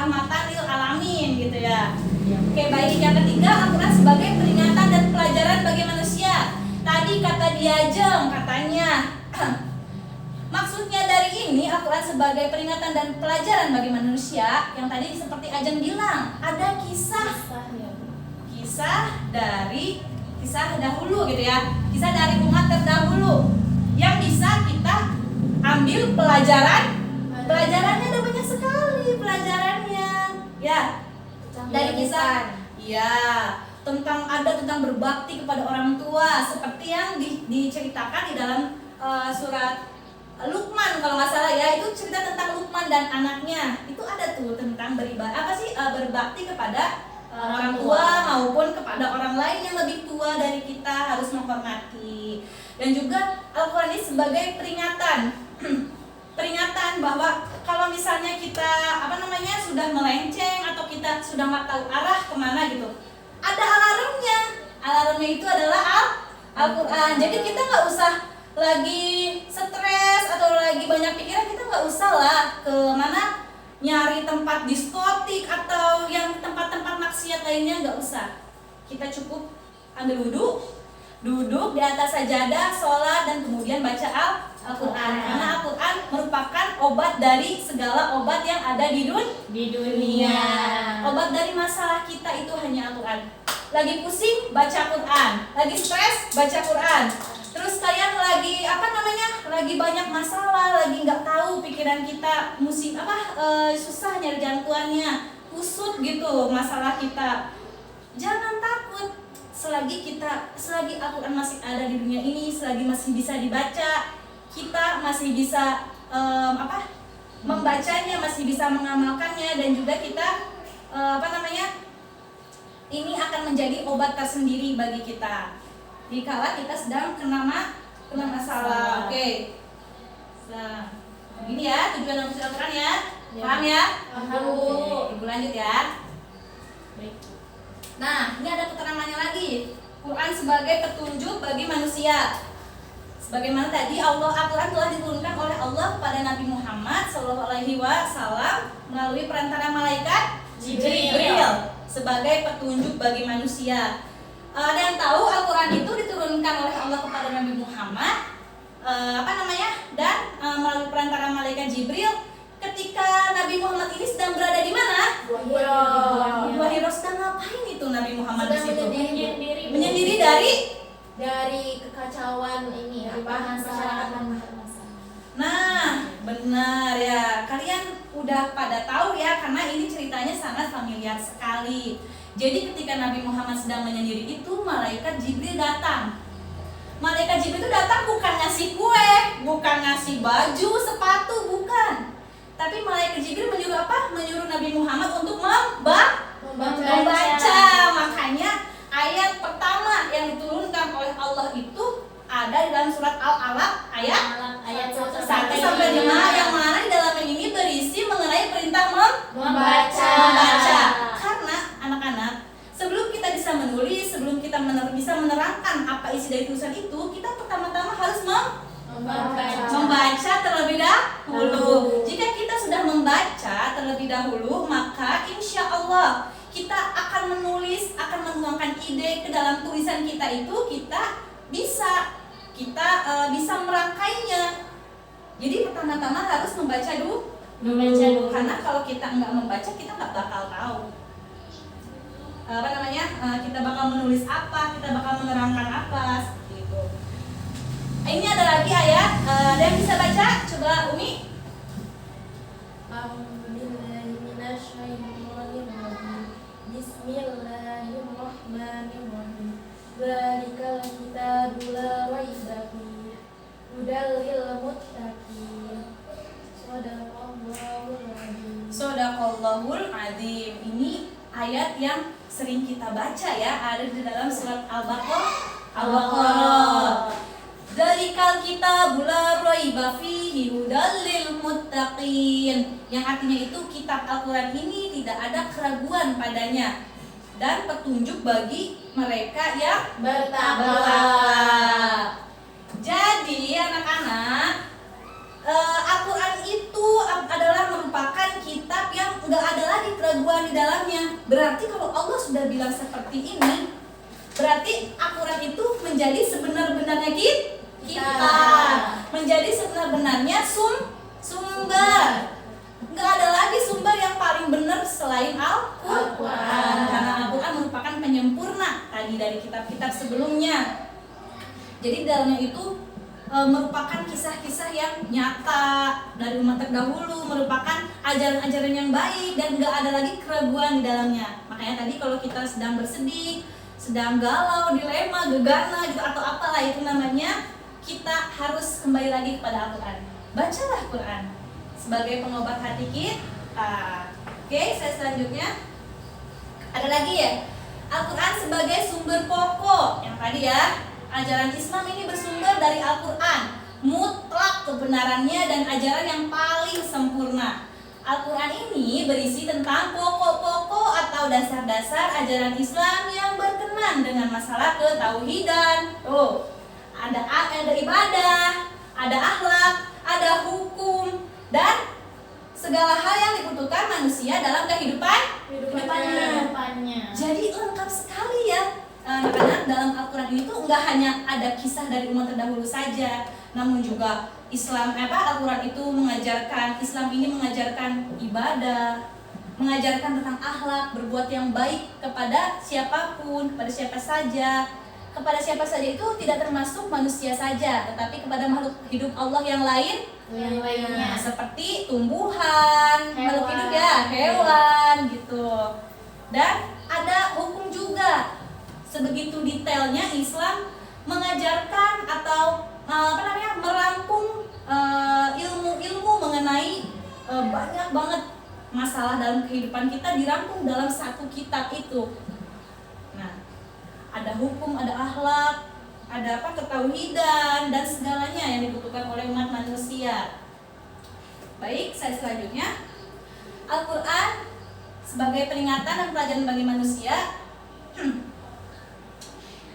rahmatan lil alamin gitu ya. Oke baik, yang ketiga Al-Quran sebagai peringatan dan pelajaran bagi manusia. Tadi kata Diajeng katanya maksudnya dari ini Al-Quran sebagai peringatan dan pelajaran bagi manusia, yang tadi seperti Ajeng bilang ada kisah dahulu gitu ya, kisah dari umat terdahulu yang bisa kita ambil pelajarannya ada banyak sekali pelajarannya ya. Dari kisah tentang berbakti kepada orang tua seperti yang diceritakan di dalam surat Luqman kalau nggak salah ya, itu cerita tentang Luqman dan anaknya. Itu ada tuh tentang berbakti kepada orang tua maupun kepada orang lain yang lebih tua dari kita, harus menghormati. Dan juga Al-Quran ini sebagai peringatan bahwa kalau misalnya kita sudah melenceng atau kita sudah nggak tahu arah kemana gitu, ada alarmnya itu adalah Al-Quran. Jadi kita nggak usah lagi stres atau lagi banyak pikiran, kita nggak usah lah ke mana nyari tempat diskotik atau yang tempat-tempat maksiat lainnya, nggak usah. Kita cukup ambil duduk di atas sajadah, sholat, dan kemudian baca Al-Quran. Karena Al-Quran merupakan obat dari segala obat yang ada di dunia. Obat dari masalah kita itu hanya Al-Quran. Lagi pusing, baca Quran. Lagi stres, baca Quran. Terus kalian lagi lagi banyak masalah, lagi nggak tahu pikiran kita susah nyari jalan keluarnya, kusut gitu masalah kita. Jangan takut, selagi Al-Quran masih ada di dunia ini, selagi masih bisa dibaca, kita masih bisa membacanya, masih bisa mengamalkannya, dan juga kita ini akan menjadi obat tersendiri bagi kita dikala kita sedang kena masalah. Oke. Nah, ini ya tujuan dan fungsi Al-Quran ya. Paham ya? Paham. Ibu lanjut ya. Baik. Nah, ini ada keterangannya lagi. Quran sebagai petunjuk bagi manusia. Sebagaimana tadi Al-Quran telah diturunkan oleh Allah kepada Nabi Muhammad SAW melalui perantara malaikat Jibril sebagai petunjuk bagi manusia. Ada yang tahu Al-Quran itu diturunkan oleh Allah kepada Nabi Muhammad dan melalui perantara malaikat Jibril ketika Nabi Muhammad ini sedang berada di mana? Gua Hiro. Sedang ngapain itu Nabi Muhammad di situ? Menyendiri dari dari kekacauan ini Dari masyarakat. permasalahan. Nah, benar ya. Kalian udah pada tahu ya, karena ini ceritanya sangat familiar sekali. Jadi ketika Nabi Muhammad sedang menyendiri itu, malaikat Jibril datang. Malaikat Jibril itu datang bukan ngasih kue, bukan ngasih baju, sepatu, bukan. Tapi malaikat Jibril menyuruh apa? Menyuruh Nabi Muhammad untuk membaca. Makanya ayat pertama yang diturunkan oleh Allah itu ada di dalam surat Al-Alaq ayat Ayat 1 1 sampai 5 yang mana di dalamnya ini berisi mengenai perintah membaca. Karena anak-anak, sebelum kita bisa menulis, sebelum kita bisa menerangkan apa isi dari tulisan itu, kita pertama-tama harus membaca terlebih dahulu. Jika kita sudah membaca terlebih dahulu, maka insya Allah kita akan menulis, akan menuangkan ide ke dalam tulisan kita itu, kita bisa merangkainya. Jadi pertama-tama harus membaca dulu. Karena kalau kita nggak membaca, kita nggak bakal tahu kita bakal menulis apa, kita bakal menerangkan apa, seperti itu. Ini ada lagi ayat, ada yang bisa baca? Coba Umi. Bismillahirrahmanirrahim. Dzalikal kitabu la raiba fihi hudal lil muttaqin. Shadaqallahul adzim. Ini ayat yang sering kita baca ya, ada di dalam surat Al-Baqarah. Dzalikal kitabu la raiba fihi hudal lil muttaqin. Yang artinya itu kitab Al-Qur'an ini tidak ada keraguan padanya dan petunjuk bagi mereka yang bertakwa. Jadi anak-anak, Al-Quran itu adalah merupakan kitab yang nggak ada lagi keraguan di dalamnya. Berarti kalau Allah sudah bilang seperti ini, berarti Al-Quran itu menjadi sebenar-benarnya kita, menjadi sebenar-benarnya sumber. Nggak ada lagi sumber yang paling benar selain Al-Quran. Karena Al-Quran merupakan penyempurna tadi dari kitab-kitab sebelumnya. Jadi dalamnya itu merupakan kisah-kisah yang nyata dari umat terdahulu, merupakan ajaran-ajaran yang baik dan nggak ada lagi keraguan di dalamnya. Makanya tadi kalau kita sedang bersedih, sedang galau, dilema, gegana gitu atau apalah itu namanya, kita harus kembali lagi kepada Al-Quran. Bacalah Quran sebagai pengobat hati kita. Oke, saya selanjutnya ada lagi ya, Al-Quran sebagai sumber pokok. Yang tadi ya, ajaran Islam ini bersumber dari Al-Quran, mutlak kebenarannya dan ajaran yang paling sempurna. Al-Quran ini berisi tentang pokok-pokok atau dasar-dasar ajaran Islam yang berkenan dengan masalah ketauhidan. Ada ibadah, ada akhlak, ada hukum, dan segala hal yang dibutuhkan manusia dalam kehidupannya. Jadi lengkap sekali ya. Karena dalam Al-Quran itu enggak hanya ada kisah dari umat terdahulu saja, namun juga Al-Quran itu Islam ini mengajarkan ibadah, mengajarkan tentang akhlak, berbuat yang baik kepada siapapun, kepada siapa saja. Kepada siapa saja itu tidak termasuk manusia saja, tetapi kepada makhluk hidup Allah yang lainnya, seperti tumbuhan, makhluk hidup ya, hewan gitu. Dan ada hukum juga. Sebegitu detailnya Islam mengajarkan atau merampung ilmu-ilmu mengenai banyak banget masalah dalam kehidupan kita dirangkum dalam satu kitab itu. Nah, ada hukum, ada akhlak, ada ketauhidan dan segalanya yang dibutuhkan oleh umat manusia. Baik, saya selanjutnya Al-Quran sebagai peringatan dan pelajaran bagi manusia.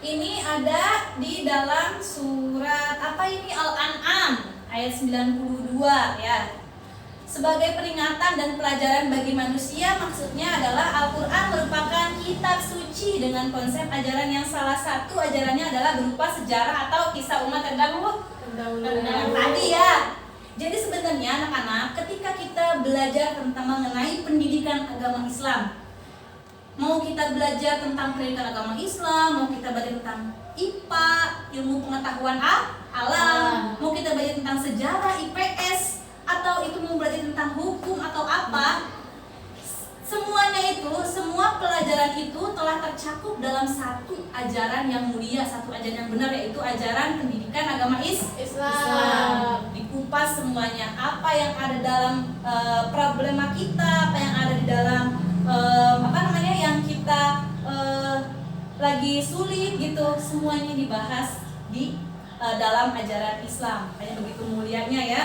Ini ada di dalam surat Al-An'am ayat 92 ya. Sebagai peringatan dan pelajaran bagi manusia, maksudnya adalah Al-Quran merupakan kitab suci dengan konsep ajaran yang salah satu ajarannya adalah berupa sejarah atau kisah umat terdahulu. Tadi ya. Jadi sebenarnya anak-anak, ketika kita belajar tentang mengenai pendidikan agama Islam, Mau kita belajar tentang pendidikan agama Islam, mau kita belajar tentang IPA, ilmu pengetahuan alam, mau kita belajar tentang sejarah IPS, atau itu mau belajar tentang hukum atau apa, semuanya itu, semua pelajaran itu telah tercakup dalam satu ajaran yang mulia, satu ajaran yang benar, yaitu ajaran pendidikan agama Islam. Dikupas semuanya, apa yang ada dalam problema kita, apa yang ada di dalam yang kita lagi sulit gitu, semuanya dibahas di dalam ajaran Islam. Makanya begitu mulianya ya.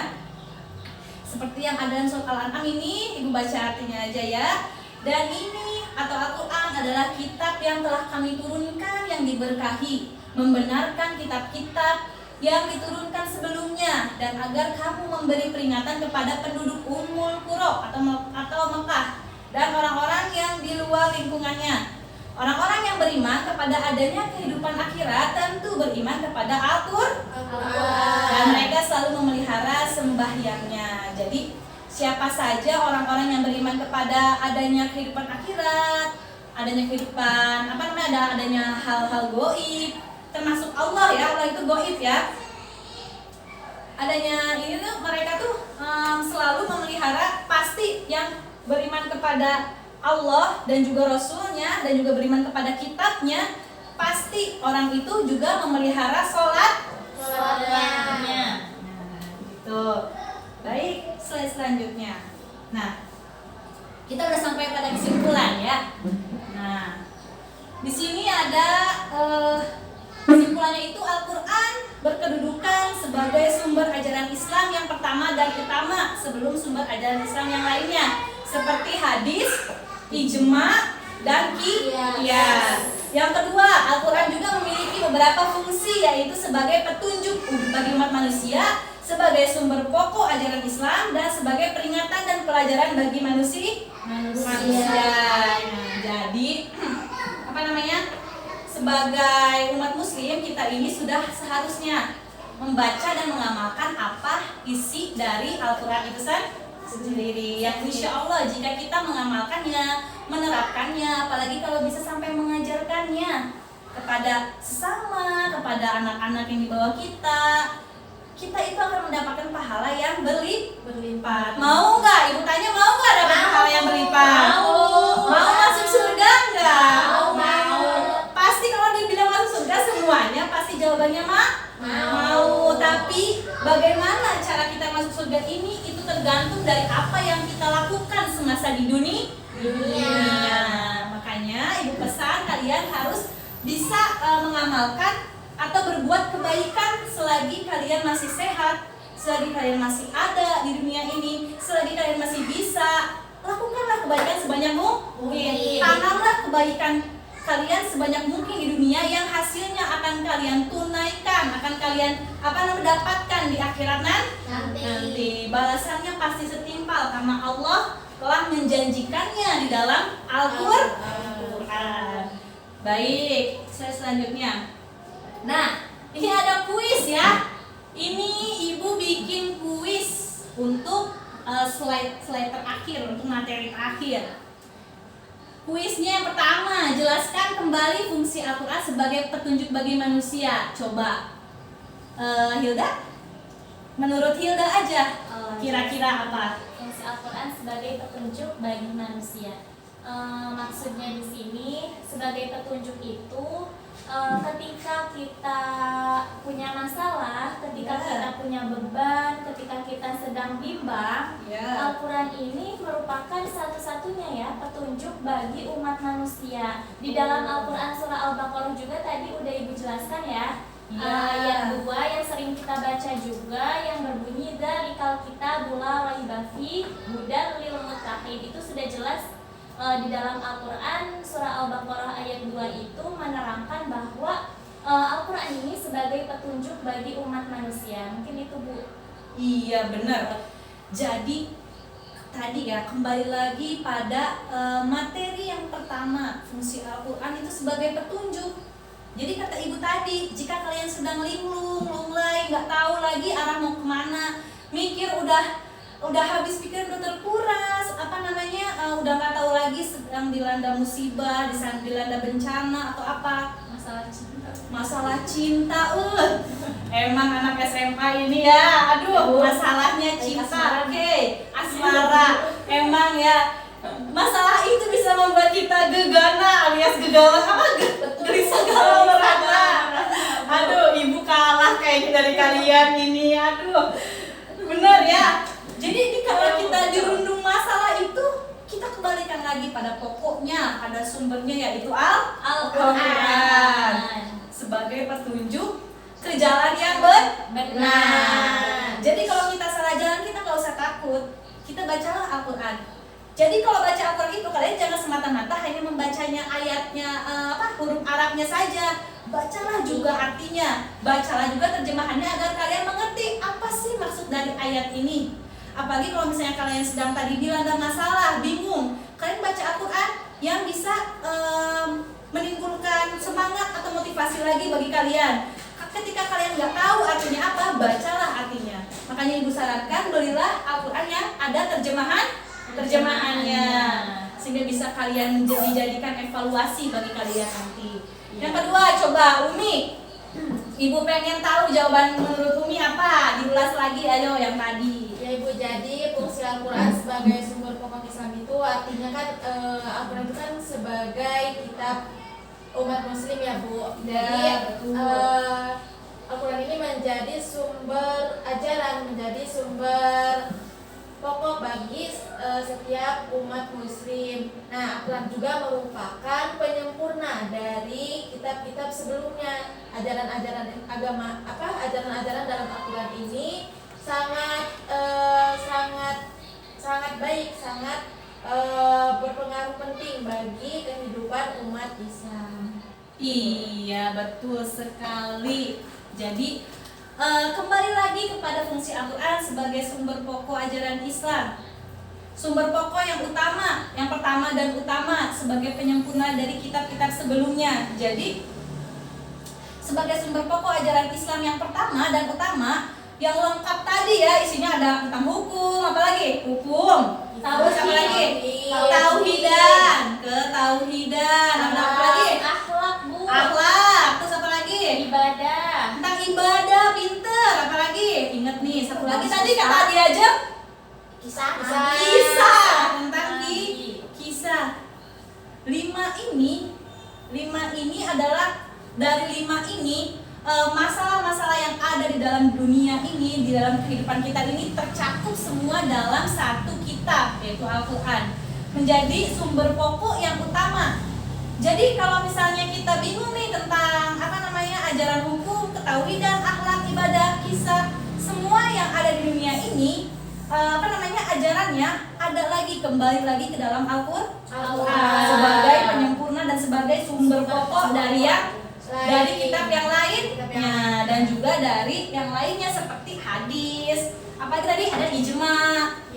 Seperti yang ada dalam surat Al-An'am ini, Ibu baca artinya aja ya. Dan ini atau Al-Quran adalah kitab yang telah kami turunkan yang diberkahi, membenarkan kitab-kitab yang diturunkan sebelumnya, dan agar kamu memberi peringatan kepada penduduk Ummul Qura atau Mekah dan orang-orang yang di luar lingkungannya. Orang-orang yang beriman kepada adanya kehidupan akhirat tentu beriman kepada Al-Quran, dan mereka selalu memelihara sembahyangnya. Jadi siapa saja orang-orang yang beriman kepada adanya kehidupan akhirat, adanya kehidupan adanya hal-hal gaib, termasuk Allah ya, Allah itu gaib ya. Adanya ini tuh mereka tuh selalu memelihara, pasti yang beriman kepada Allah dan juga Rasulnya dan juga beriman kepada kitabnya, pasti orang itu juga memelihara sholatnya. Nah, gitu. Baik, slide selanjutnya. Nah, kita udah sampai pada kesimpulan ya. Nah, di sini ada kesimpulannya itu Al-Quran berkedudukan sebagai sumber ajaran Islam yang pertama dan utama sebelum sumber ajaran Islam yang lainnya, seperti hadis, ijma, dan qiyas. Yang kedua, Al-Quran juga memiliki beberapa fungsi, yaitu sebagai petunjuk bagi umat manusia, sebagai sumber pokok ajaran Islam, dan sebagai peringatan dan pelajaran bagi manusia. Nah, jadi sebagai umat muslim, kita ini sudah seharusnya membaca dan mengamalkan apa isi dari Al-Quran itu sendiri, yang insya Allah jika kita mengamalkannya, menerapkannya, apalagi kalau bisa sampai mengajarkannya kepada sesama, kepada anak-anak yang di bawah kita itu akan mendapatkan pahala yang berlipat. Mau nggak? Ibu tanya, mau nggak dapat pahala yang berlipat? Mau masuk surga nggak? Mau. Pasti kalau dibilang masuk surga semuanya pasti jawabannya mau. Tapi bagaimana cara kita masuk surga ini, itu tergantung dari apa yang kita lakukan semasa di dunia. Makanya ibu pesan kalian harus bisa mengamalkan atau berbuat kebaikan selagi kalian masih sehat, selagi kalian masih ada di dunia ini, selagi kalian masih bisa. Lakukanlah kebaikan sebanyak mungkin. Tanamlah kebaikan kalian sebanyak mungkin di dunia, yang hasilnya akan kalian tunaikan, akan kalian dapatkan di akhirat nanti. Balasannya pasti setimpal karena Allah telah menjanjikannya di dalam Al-Quran. Baik, selanjutnya. Nah, ini ada kuis ya. Ini ibu bikin kuis untuk slide terakhir, untuk materi terakhir. Kuisnya yang pertama, jelaskan kembali fungsi Al-Quran sebagai petunjuk bagi manusia. Coba Hilda, menurut Hilda aja, kira-kira apa? Fungsi Al-Quran sebagai petunjuk bagi manusia. Maksudnya di sini sebagai petunjuk itu ketika kita punya masalah, ketika kita punya beban, ketika kita sedang bimbang, Al-Quran ini merupakan satu-satunya ya petunjuk bagi umat manusia. Di dalam Al-Quran surah Al-Baqarah juga tadi udah ibu jelaskan ya. Yang dua yang sering kita baca juga yang berbunyi dzalikal kitabul la raiba fihi hudan lil muttaqin, itu sudah jelas di dalam Al-Quran surah Al-Baqarah ayat 2 itu menerangkan bahwa Al-Quran ini sebagai petunjuk bagi umat manusia. Mungkin itu Bu. Iya benar. Jadi tadi ya, kembali lagi pada materi yang pertama, fungsi Al-Quran itu sebagai petunjuk. Jadi kata ibu tadi, jika kalian sedang linglung, lunglai, nggak tahu lagi arah mau kemana, mikir udah habis pikir, udah terkuras, udah nggak tahu lagi lagi sedang dilanda musibah, sedang dilanda bencana atau apa? Masalah cinta. Emang anak SMA ini ya, aduh, masalahnya cinta. Oke, asmara. Emang ya, masalah itu bisa membuat kita gegana alias gegawat apa? Gelisah galau merana. Aduh, ibu kalah kayaknya dari kalian ini. Aduh, bener ya. Jadi kalau kita dirundung masalah itu, kita kembalikan lagi pada pokoknya, pada sumbernya, yaitu Al-Quran sebagai petunjuk ke jalan yang benar. Jadi kalau kita salah jalan, kita nggak usah takut, kita bacalah Al-Quran. Jadi kalau baca Al-Quran itu, kalian jangan semata-mata hanya membacanya ayatnya, huruf Arabnya saja. Bacalah juga artinya, bacalah juga terjemahannya agar kalian mengerti apa sih maksud dari ayat ini. Apalagi kalau misalnya kalian sedang tadi dilanda masalah, bingung, kalian baca Al-Quran yang bisa menimbulkan semangat atau motivasi lagi bagi kalian. Ketika kalian nggak tahu artinya apa, bacalah artinya. Makanya ibu sarankan belilah Al-Quran yang ada terjemahannya, sehingga bisa kalian dijadikan evaluasi bagi kalian nanti. Yang kedua, coba Umi, ibu pengen tahu jawaban menurut Umi apa? Diulas lagi ayo yang tadi. Ya Ibu, jadi fungsi Al-Quran sebagai sumber pokok Islam itu artinya kan Al-Quran itu kan sebagai kitab umat muslim ya Bu. Jadi Al-Quran ini menjadi sumber ajaran, menjadi sumber pokok bagi setiap umat muslim. Nah, Al-Quran juga merupakan penyempurna dari kitab-kitab sebelumnya. Ajaran-ajaran agama ajaran-ajaran dalam Al-Quran ini sangat baik, sangat berpengaruh penting bagi kehidupan umat Islam. Iya, betul sekali. Jadi kembali lagi kepada fungsi Al-Quran sebagai sumber pokok ajaran Islam. Sumber pokok yang utama, yang pertama dan utama sebagai penyempurna dari kitab-kitab sebelumnya. Jadi sebagai sumber pokok ajaran Islam yang pertama dan utama, yang lengkap tadi ya, isinya ada tentang hukum, apalagi hukum, terus apa lagi? Ketauhidan, ada apa lagi? Akhlak, Bu. Akhlak, terus apa lagi? Ibadah. Tentang ibadah, pinter, apa lagi? Ingat nih, satu lagi tadi kata Adi aja. Kisah. Tentang kisah. Lima ini adalah dari lima ini. Masalah-masalah yang ada di dalam dunia ini, di dalam kehidupan kita ini tercakup semua dalam satu kitab, yaitu Al-Quran. Menjadi sumber pokok yang utama. Jadi kalau misalnya kita bingung nih tentang ajaran hukum, ketauhidan, akhlak, ibadah, kisah, semua yang ada di dunia ini, ajarannya ada lagi, kembali lagi ke dalam Al-Quran sebagai penyempurna dan sebagai sumber pokok dari kitab yang lainnya, dan juga dari yang lainnya seperti hadis, apalagi tadi ada ijma,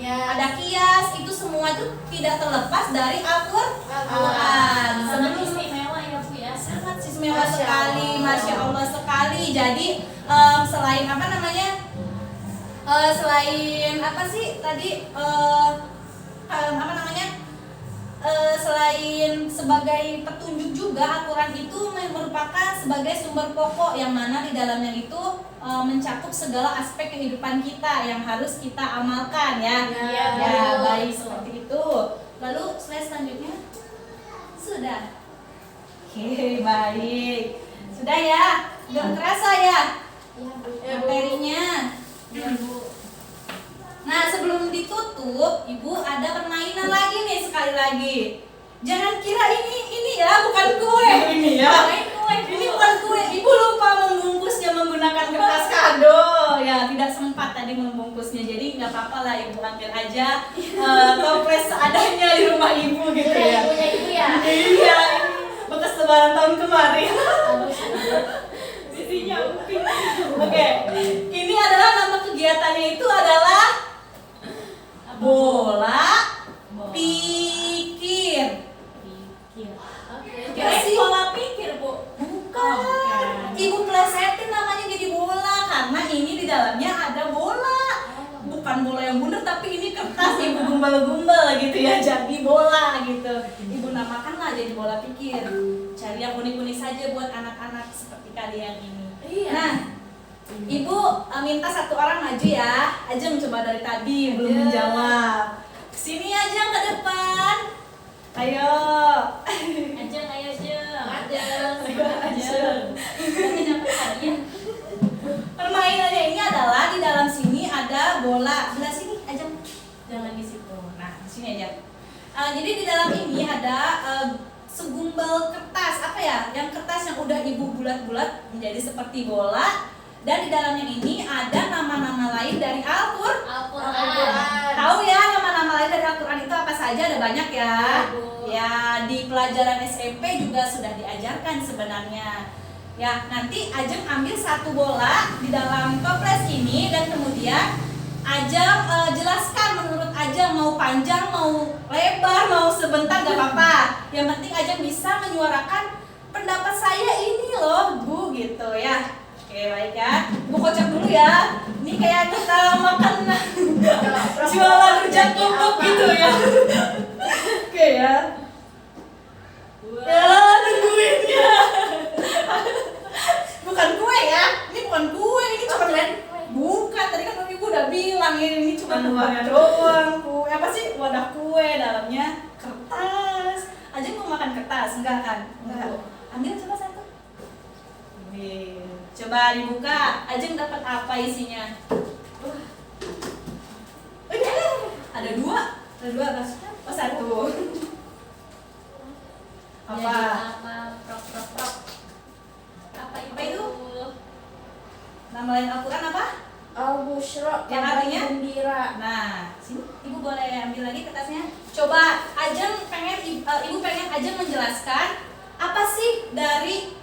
ada qiyas, itu semua itu tidak terlepas dari Al-Quran. Sangat istimewa ya Bu ya. Sangat istimewa sekali, Masya Allah sekali. Jadi selain selain apa sih tadi selain sebagai petunjuk juga, Al-Quran itu merupakan sebagai sumber pokok yang mana di dalamnya itu mencakup segala aspek kehidupan kita yang harus kita amalkan ya. Baik seperti itu. Lalu slide selanjutnya sudah. Oke, baik. Sudah ya, udah terasa ya materinya. Ya Bu. Nah, sebelum ditutup, Ibu ada permainan lagi nih, sekali lagi. Jangan kira ini ya, bukan kue ini ya. Ini bukan kue. Ibu lupa membungkusnya menggunakan kertas kado. Ya, tidak sempat tadi membungkusnya. Jadi nggak apa-apa lah, Ibu ambil aja toples seadanya di rumah Ibu gitu ya. Punya Ibu ya. Iya, bekas lebaran tahun kemarin. Sisinya upin. Oke. Ini adalah nama kegiatannya itu adalah bola pikir. Kira pola pikir Bu. Bukan. Ibu plesetin namanya jadi bola karena ini di dalamnya ada bola. Bukan bola yang bundar, tapi ini kertas Ibu gumbal-gumbal gitu ya, jadi bola gitu. Ibu namakanlah jadi bola pikir. Cari yang unik-unik saja buat anak-anak seperti kalian ini. Iya. Nah, Ibu minta satu orang maju ya. Ajeng coba dari tadi belum Ajeng. menjawab. Sini Ajeng ke depan. Ayo. Ajeng, ayo Jeng. Ajeng. Nanti dapat hadiah. Permainannya ini adalah di dalam sini ada bola. Belah sini Ajeng. Jangan di situ. Nah, di sini aja. Jadi di dalam ini ada segumpal kertas. Apa ya? Yang kertas yang udah Ibu bulat-bulat menjadi seperti bola. Dan di dalamnya ini ada nama-nama lain dari Al-Quran. Tahu ya nama-nama lain dari Al-Quran itu apa saja? Ada banyak ya. Ibu. Ya, di pelajaran SMP juga sudah diajarkan sebenarnya. Ya, nanti Ajeng ambil satu bola di dalam toples ini dan kemudian Ajeng jelaskan menurut Ajeng mau panjang, mau lebar, mau sebentar gak apa-apa. Yang penting Ajeng bisa menyuarakan pendapat saya ini loh, Bu, gitu ya. Oke, baik ya. Bu kocok dulu ya. Ini kayak kita makan jualan rujak bubuk gitu ya. Oke ya. Ya, tungguin ya. Bukan kue ya. Ini bukan kue, ini cuma bukan. Tadi kan Ibu udah bilang ini cuma luarnya doang. Kue apa sih? Wadah kue, dalamnya kertas. Ajeng mau makan kertas? Enggak kan? Enggak. Ambil coba satu. Nih. Coba dibuka, Ajeng dapat apa isinya? Ada dua kan? Oh, satu. Apa? Apa? Prok. Apa itu? Nama lain Al-Quran apa? Al-Busyra, Yang artinya? gembira. Nah, sini Ibu boleh ambil lagi kertasnya. Coba Ajeng pengen Ibu pengen Ajeng menjelaskan apa sih dari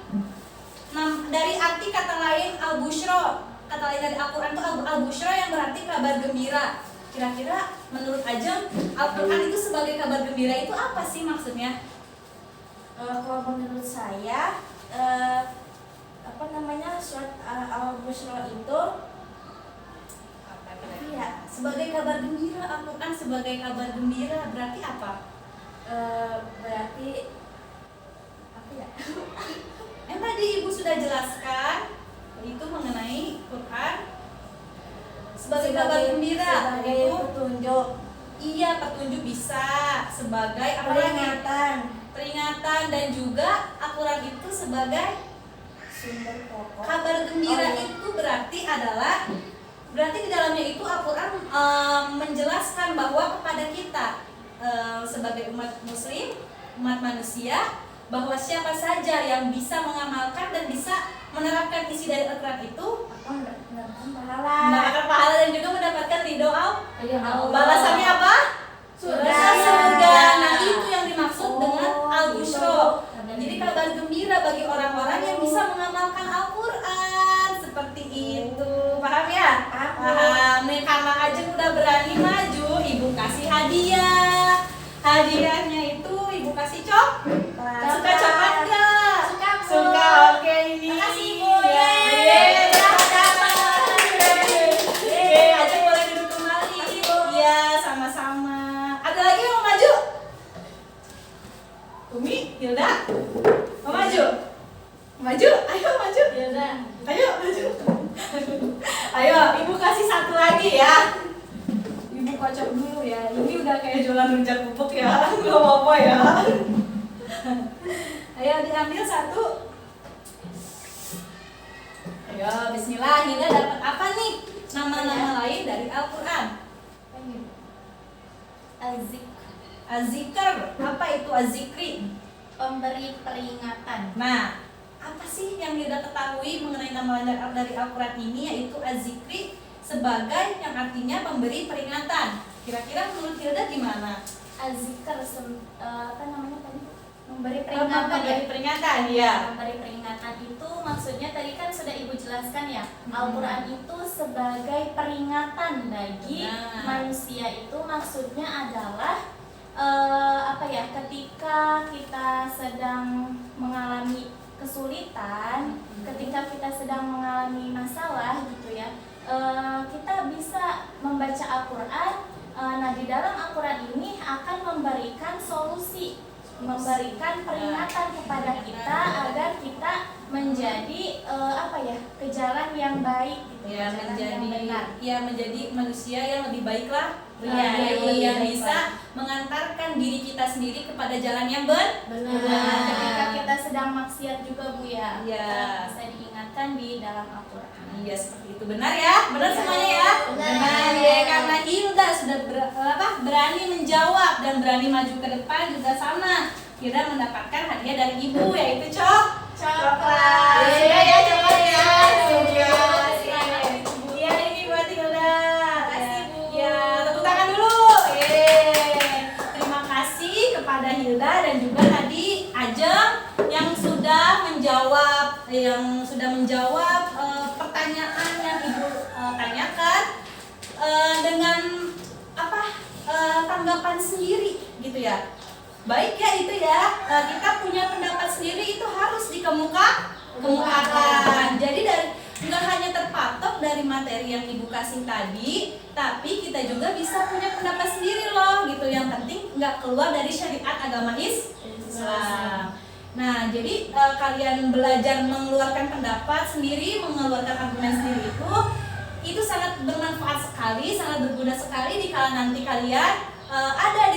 arti kata lain Al-Busyra. Kata lain dari Al-Quran itu Al-Busyra yang berarti kabar gembira. Kira-kira menurut Ajeng Al-Quran itu sebagai kabar gembira itu apa sih maksudnya? Kalau menurut saya, surat Al-Busyra itu Ya, sebagai kabar gembira, Al-Quran sebagai kabar gembira berarti apa? berarti apa ya? Yang tadi Ibu sudah jelaskan itu mengenai Quran sebagai kabar gembira, sebagai itu petunjuk, iya petunjuk bisa sebagai apa lagi? Peringatan dan juga Al-Quran itu sebagai sumber pokok. kabar gembira. Oh, iya. Itu berarti di dalamnya itu Al-Quran menjelaskan bahwa kepada kita sebagai umat muslim, umat manusia, bahwa siapa saja yang bisa mengamalkan dan bisa menerapkan isi dari Al-Quran itu mendapatkan pahala dan juga mendapatkan ridho Allah. Balasannya apa? Surga. Nah, itu yang dimaksud dengan Al-Busyra. Jadi kabar gembira bagi orang-orang yang bisa mengamalkan Al-Quran. Seperti itu. Paham ya? Paham. Nih, karena Ajeng udah berani maju, Ibu kasih hadiah. Hadiahnya itu Ibu kasih coklat. Suka coklat nggak? Suka, Bu. Suka. Oke, ini. Makasih, Bu. Yeay. Yeay, Ajeng boleh duduk kembali. Iya, sama-sama. Ada lagi yang mau maju? Umi, Hilda, mau maju? Maju, ayo maju. Ayo maju. Ayo, Ibu kasih satu lagi ya. Ibu kocok dulu ya. Ini udah kayak jualan rujak bubuk ya. Gak apa-apa ya. Ayo diambil satu. Ayo, bismillah. Hilda dapat apa nih? Nama-nama lain dari Al-Quran. Az-Zikr. Apa itu Az-Zikri? Pemberi peringatan. Nah, apa sih yang Hilda ketahui mengenai nama lain dari Al-Quran ini, yaitu Az-Zikri sebagai yang artinya pemberi peringatan. Kira-kira menurut Hilda gimana? Az-Zikr apa namanya tadi? Memberi Peringatan. peringatan ya. Memberi peringatan, ya. Memberi peringatan itu maksudnya tadi kan sudah Ibu jelaskan ya. Hmm. Al-Quran itu sebagai peringatan bagi Nah. manusia, itu maksudnya adalah ketika kita sedang mengalami kesulitan, ketika kita sedang mengalami masalah gitu ya, kita bisa membaca Al-Quran Nah, di dalam Al-Quran ini akan memberikan solusi, memberikan peringatan kepada kita agar kita menjadi ke jalan yang baik, gitu, Ya, jalan yang benar. menjadi manusia yang lebih baik lah. Iya, yang lebih baik bisa mengantarkan diri kita sendiri kepada jalan yang benar. Nah, ketika kita sedang maksiat juga Bu ya, Iya. kita bisa diingatkan di dalam Al-Quran. Iya, seperti itu. Benar ya? Benar semuanya ya? Benar. Ya, karena Hilda sudah berani menjawab dan berani maju ke depan juga sama. Hilda mendapatkan hadiah dari ibu, yaitu coklat. Sudah ya coklat ya? Sudah. Iya, ini buat Hilda. Makasih, Bu. Ya, tepuk tangan dulu. Terima kasih kepada Hilda dan juga tadi Ajeng yang sudah menjawab pertanyaan yang Ibu tanyakan dengan tanggapan sendiri gitu ya. Baik ya itu ya. Kita punya pendapat sendiri itu harus dikemukakan. Jadi nggak hanya terpatok dari materi yang Ibu kasih tadi, tapi kita juga bisa punya pendapat sendiri loh gitu. Yang penting nggak keluar dari syariat agama Islam. Nah, jadi kalian belajar mengeluarkan pendapat sendiri, mengeluarkan argumen sendiri itu sangat bermanfaat sekali, sangat berguna sekali dikala nanti kalian ada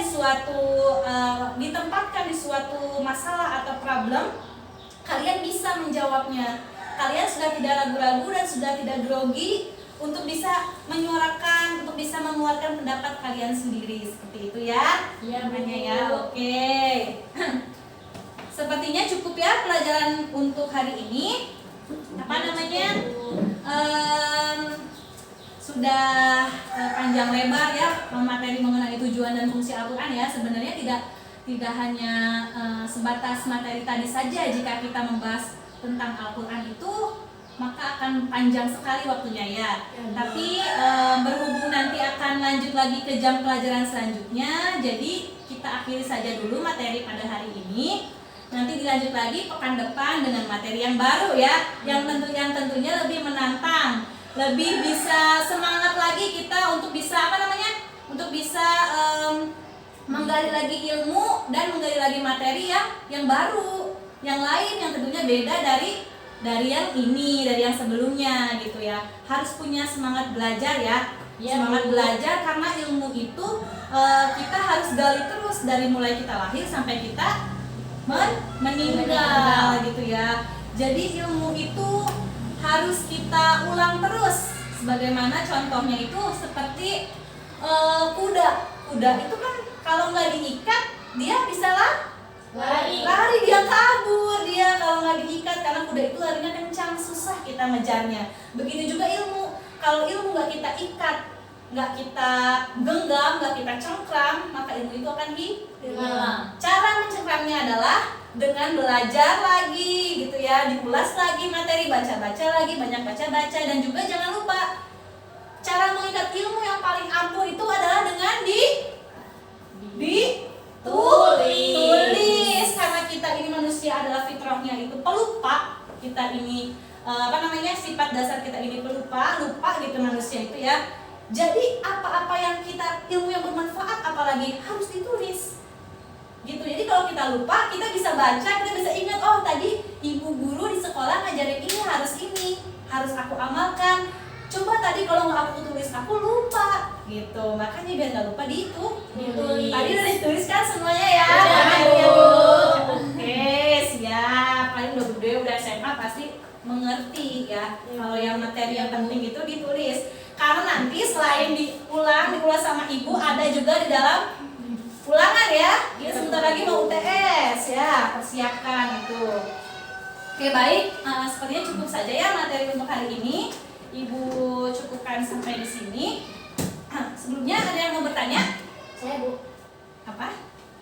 ditempatkan di suatu masalah atau problem, kalian bisa menjawabnya. Kalian sudah tidak ragu-ragu dan sudah tidak grogi untuk bisa menyuarakan, untuk bisa mengeluarkan pendapat kalian sendiri. Seperti itu ya. Iya, namanya Bu. ya. Oke. Sepertinya cukup ya pelajaran untuk hari ini. Sudah panjang lebar ya materi mengenai tujuan dan fungsi Al-Quran ya. Sebenarnya tidak hanya sebatas materi tadi saja. Jika kita membahas tentang Al-Quran itu maka akan panjang sekali waktunya ya. Tapi berhubung nanti akan lanjut lagi ke jam pelajaran selanjutnya, jadi kita akhiri saja dulu materi pada hari ini. Nanti dilanjut lagi pekan depan dengan materi yang baru ya, yang tentunya lebih menantang, lebih bisa semangat lagi kita untuk bisa menggali lagi ilmu dan menggali lagi materi yang baru, yang lain yang tentunya beda dari yang ini, dari yang sebelumnya gitu ya. Harus punya semangat belajar ya. Semangat belajar karena ilmu itu kita harus gali terus dari mulai kita lahir sampai kita meninggal gitu ya. Jadi ilmu itu harus kita ulang terus. Sebagaimana contohnya itu seperti kuda. Kuda itu kan kalau nggak diikat dia bisa lari, dia kabur dia kalau nggak diikat, karena kuda itu larinya kencang, susah kita ngejarnya. Begitu juga ilmu. Kalau ilmu nggak kita ikat, nggak kita genggam, nggak kita cengkram, maka ilmu itu akan hilang. Cara mencengkramnya adalah dengan belajar lagi gitu ya, diulas lagi materi, baca-baca lagi, banyak baca-baca. Dan juga jangan lupa cara mengikat ilmu yang paling ampuh itu adalah dengan ditulis. Karena kita ini manusia adalah fitrahnya itu pelupa. Kita ini sifat dasar kita ini lupa gitu manusia itu ya. Jadi apa-apa yang ilmu yang bermanfaat apalagi harus ditulis gitu. Jadi kalau kita lupa, kita bisa baca, kita bisa ingat, oh tadi ibu guru di sekolah ngajarin ini, harus aku amalkan. Coba tadi kalau nggak aku tulis, aku lupa gitu. Makanya biar nggak lupa ditulis. Tadi udah ditulis kan semuanya ya? Udah, Bu. Oke, siap. Paling udah SMA pasti mengerti ya. Kalau yang materi yang penting itu ditulis. Karena nanti selain diulas sama ibu, ada juga di dalam ulangan ya. Kita sebentar lagi mau UTS ya, persiapkan itu. Oke, baik. Sepertinya cukup saja ya materi untuk hari ini. Ibu cukupkan sampai di sini. Sebelumnya ada yang mau bertanya? Saya Bu. Apa?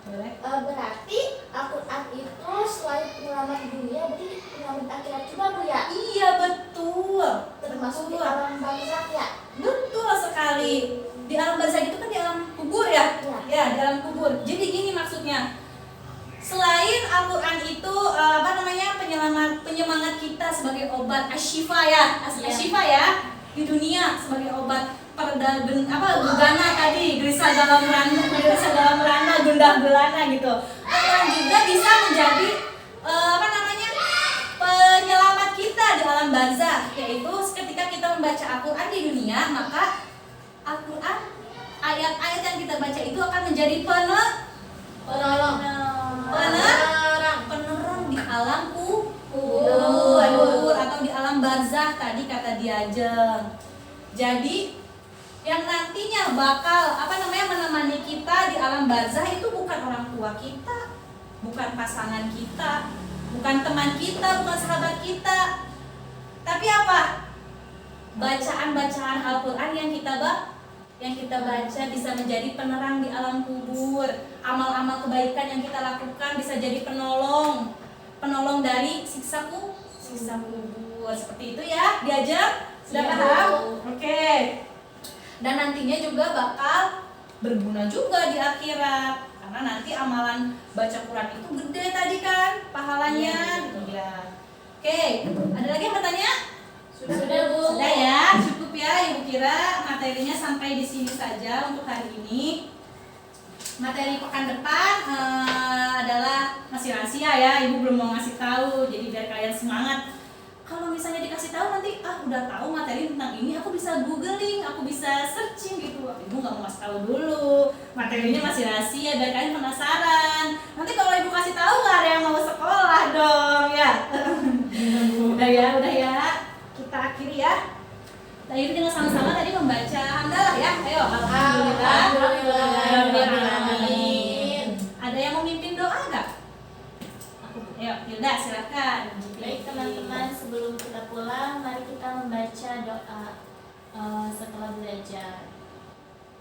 Boleh. Berarti Al-Quran itu selain penyelamat dunia, berarti penyelamat akhirat juga Bu ya? Iya, betul. Termasuk di Betul. alam barzakh ya? Betul sekali. Di alam barzakh itu kan di alam kubur ya? Iya. Ya, di alam kubur. Jadi gini maksudnya. Selain Al-Quran itu penyemangat kita sebagai obat asyifa ya, asyifa ya di dunia sebagai obat gegana tadi, gelisah dalam merana, gundah gulana gitu. Al-Quran juga bisa menjadi penyelamat kita di alam barzah, yaitu ketika kita membaca Al-Quran di dunia, maka Al-Quran ayat-ayat yang kita baca itu akan menjadi penerang di alam kubur atau di alam barzah tadi kata Diajeng. Jadi yang nantinya bakal menemani kita di alam barzah itu bukan orang tua kita, bukan pasangan kita, bukan teman kita, bukan sahabat kita, tapi apa? Bacaan-bacaan Al-Quran yang kita baca bisa menjadi penerang di alam kubur. Amal-amal kebaikan yang kita lakukan bisa jadi penolong dari siksa kubur. Seperti itu ya, Diajeng? Sudah paham? Oke. Dan nantinya juga bakal berguna juga di akhirat, karena nanti amalan baca Quran itu gede tadi kan pahalanya gitu ya. Oke, ada lagi yang bertanya? Sudah, Bu. Sudah ya, cukup ya Ibu kira materinya sampai di sini saja untuk hari ini. Materi pekan depan adalah masih rahasia ya, Ibu belum mau ngasih tahu, jadi biar kalian semangat. Kalau misalnya dikasih tahu nanti udah tahu materi tentang ini, aku bisa googling, aku bisa searching gitu. Ibu nggak mau kasih tahu dulu, materinya masih rahasia biar kalian penasaran. Nanti kalau Ibu kasih tahu nggak ada yang mau sekolah dong ya. Udah ya, kita akhiri ya. Kita akhiri dengan sama-sama tadi membaca hamdalah ya. Ayo, alhamdulillah. Ada yang mau mimpin doa nggak? Ayo, Hilda silakan. Baik teman-teman, sebelum kita pulang, mari kita membaca doa setelah belajar.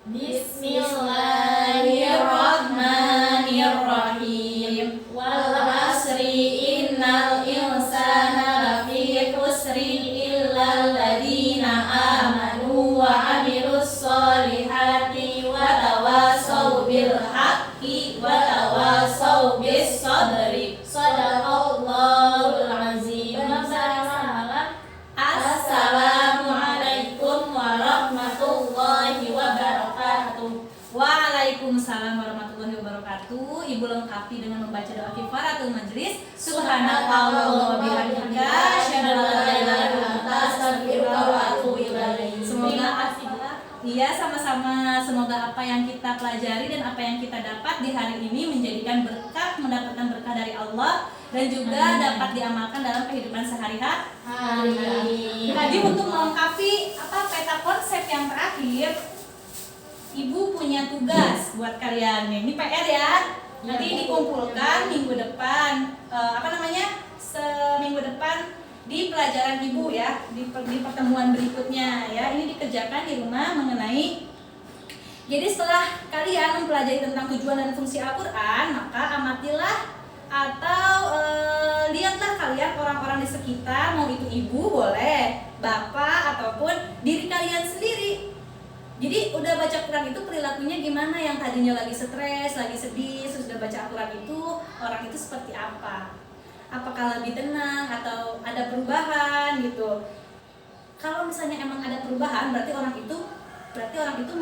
Bismillahirrahmanirrahim. Wal asri innal insana lafi khusri illal ladzina amanu wa amilus solihati wa tawasaw bil haqqi wa tawasaw bis sabri. Shadaqallahul azim. Assalamualaikum warahmatullahi wabarakatuh. Waalaikumsalam warahmatullahi wabarakatuh. Ibu lengkapi dengan membaca doa kifaratul majlis. Subhanallah wa bihamdika asyhadu an la ilaha illa anta astaghfiruka wa atubu ilaik. Iya, sama-sama. Semoga apa yang kita pelajari dan apa yang kita dapat di hari ini menjadikan berkah, mendapatkan berkah dari Allah dan juga dapat diamalkan dalam kehidupan sehari-hari. Tadi untuk melengkapi peta konsep yang terakhir, Ibu punya tugas buat kalian. Ini PR ya. Nanti dikumpulkan minggu depan. Seminggu depan di pelajaran Ibu ya, di pertemuan berikutnya ya. Ini dikerjakan di rumah mengenai. Jadi setelah kalian mempelajari tentang tujuan dan fungsi Al-Quran, maka amatilah atau lihatlah kalian orang-orang di sekitar, mau itu ibu boleh, bapak ataupun diri kalian sendiri. Jadi udah baca Quran itu perilakunya gimana, yang tadinya lagi stres, lagi sedih, sudah baca Al-Quran itu orang itu seperti apa? Apakah lebih tenang atau ada perubahan gitu. Kalau misalnya emang ada perubahan, berarti orang itu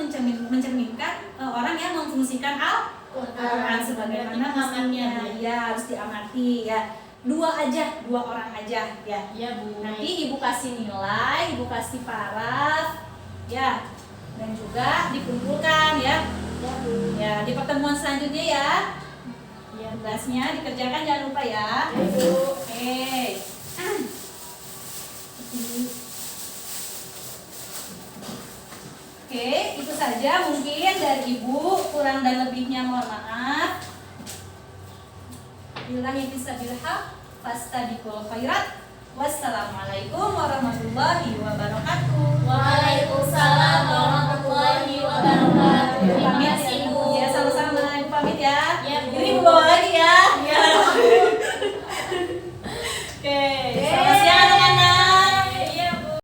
mencerminkan orang yang memfungsikan Al-Quran sebagaimana mestinya. Ya, harus diamati ya. Dua orang aja ya. Ya, Bu. Nanti Ibu kasih nilai, Ibu kasih paraf ya. Dan juga dikumpulkan ya. Ya, di pertemuan selanjutnya ya. Ya, tugasnya dikerjakan, jangan lupa ya. Oke. Oke, itu saja mungkin dari Ibu. Kurang dan lebihnya mohon maaf. Billahi fisabilillah fastabiqul khairat. Wassalamualaikum warahmatullahi wabarakatuh. Waalaikumsalam warahmatullahi wabarakatuh. Terima kasih.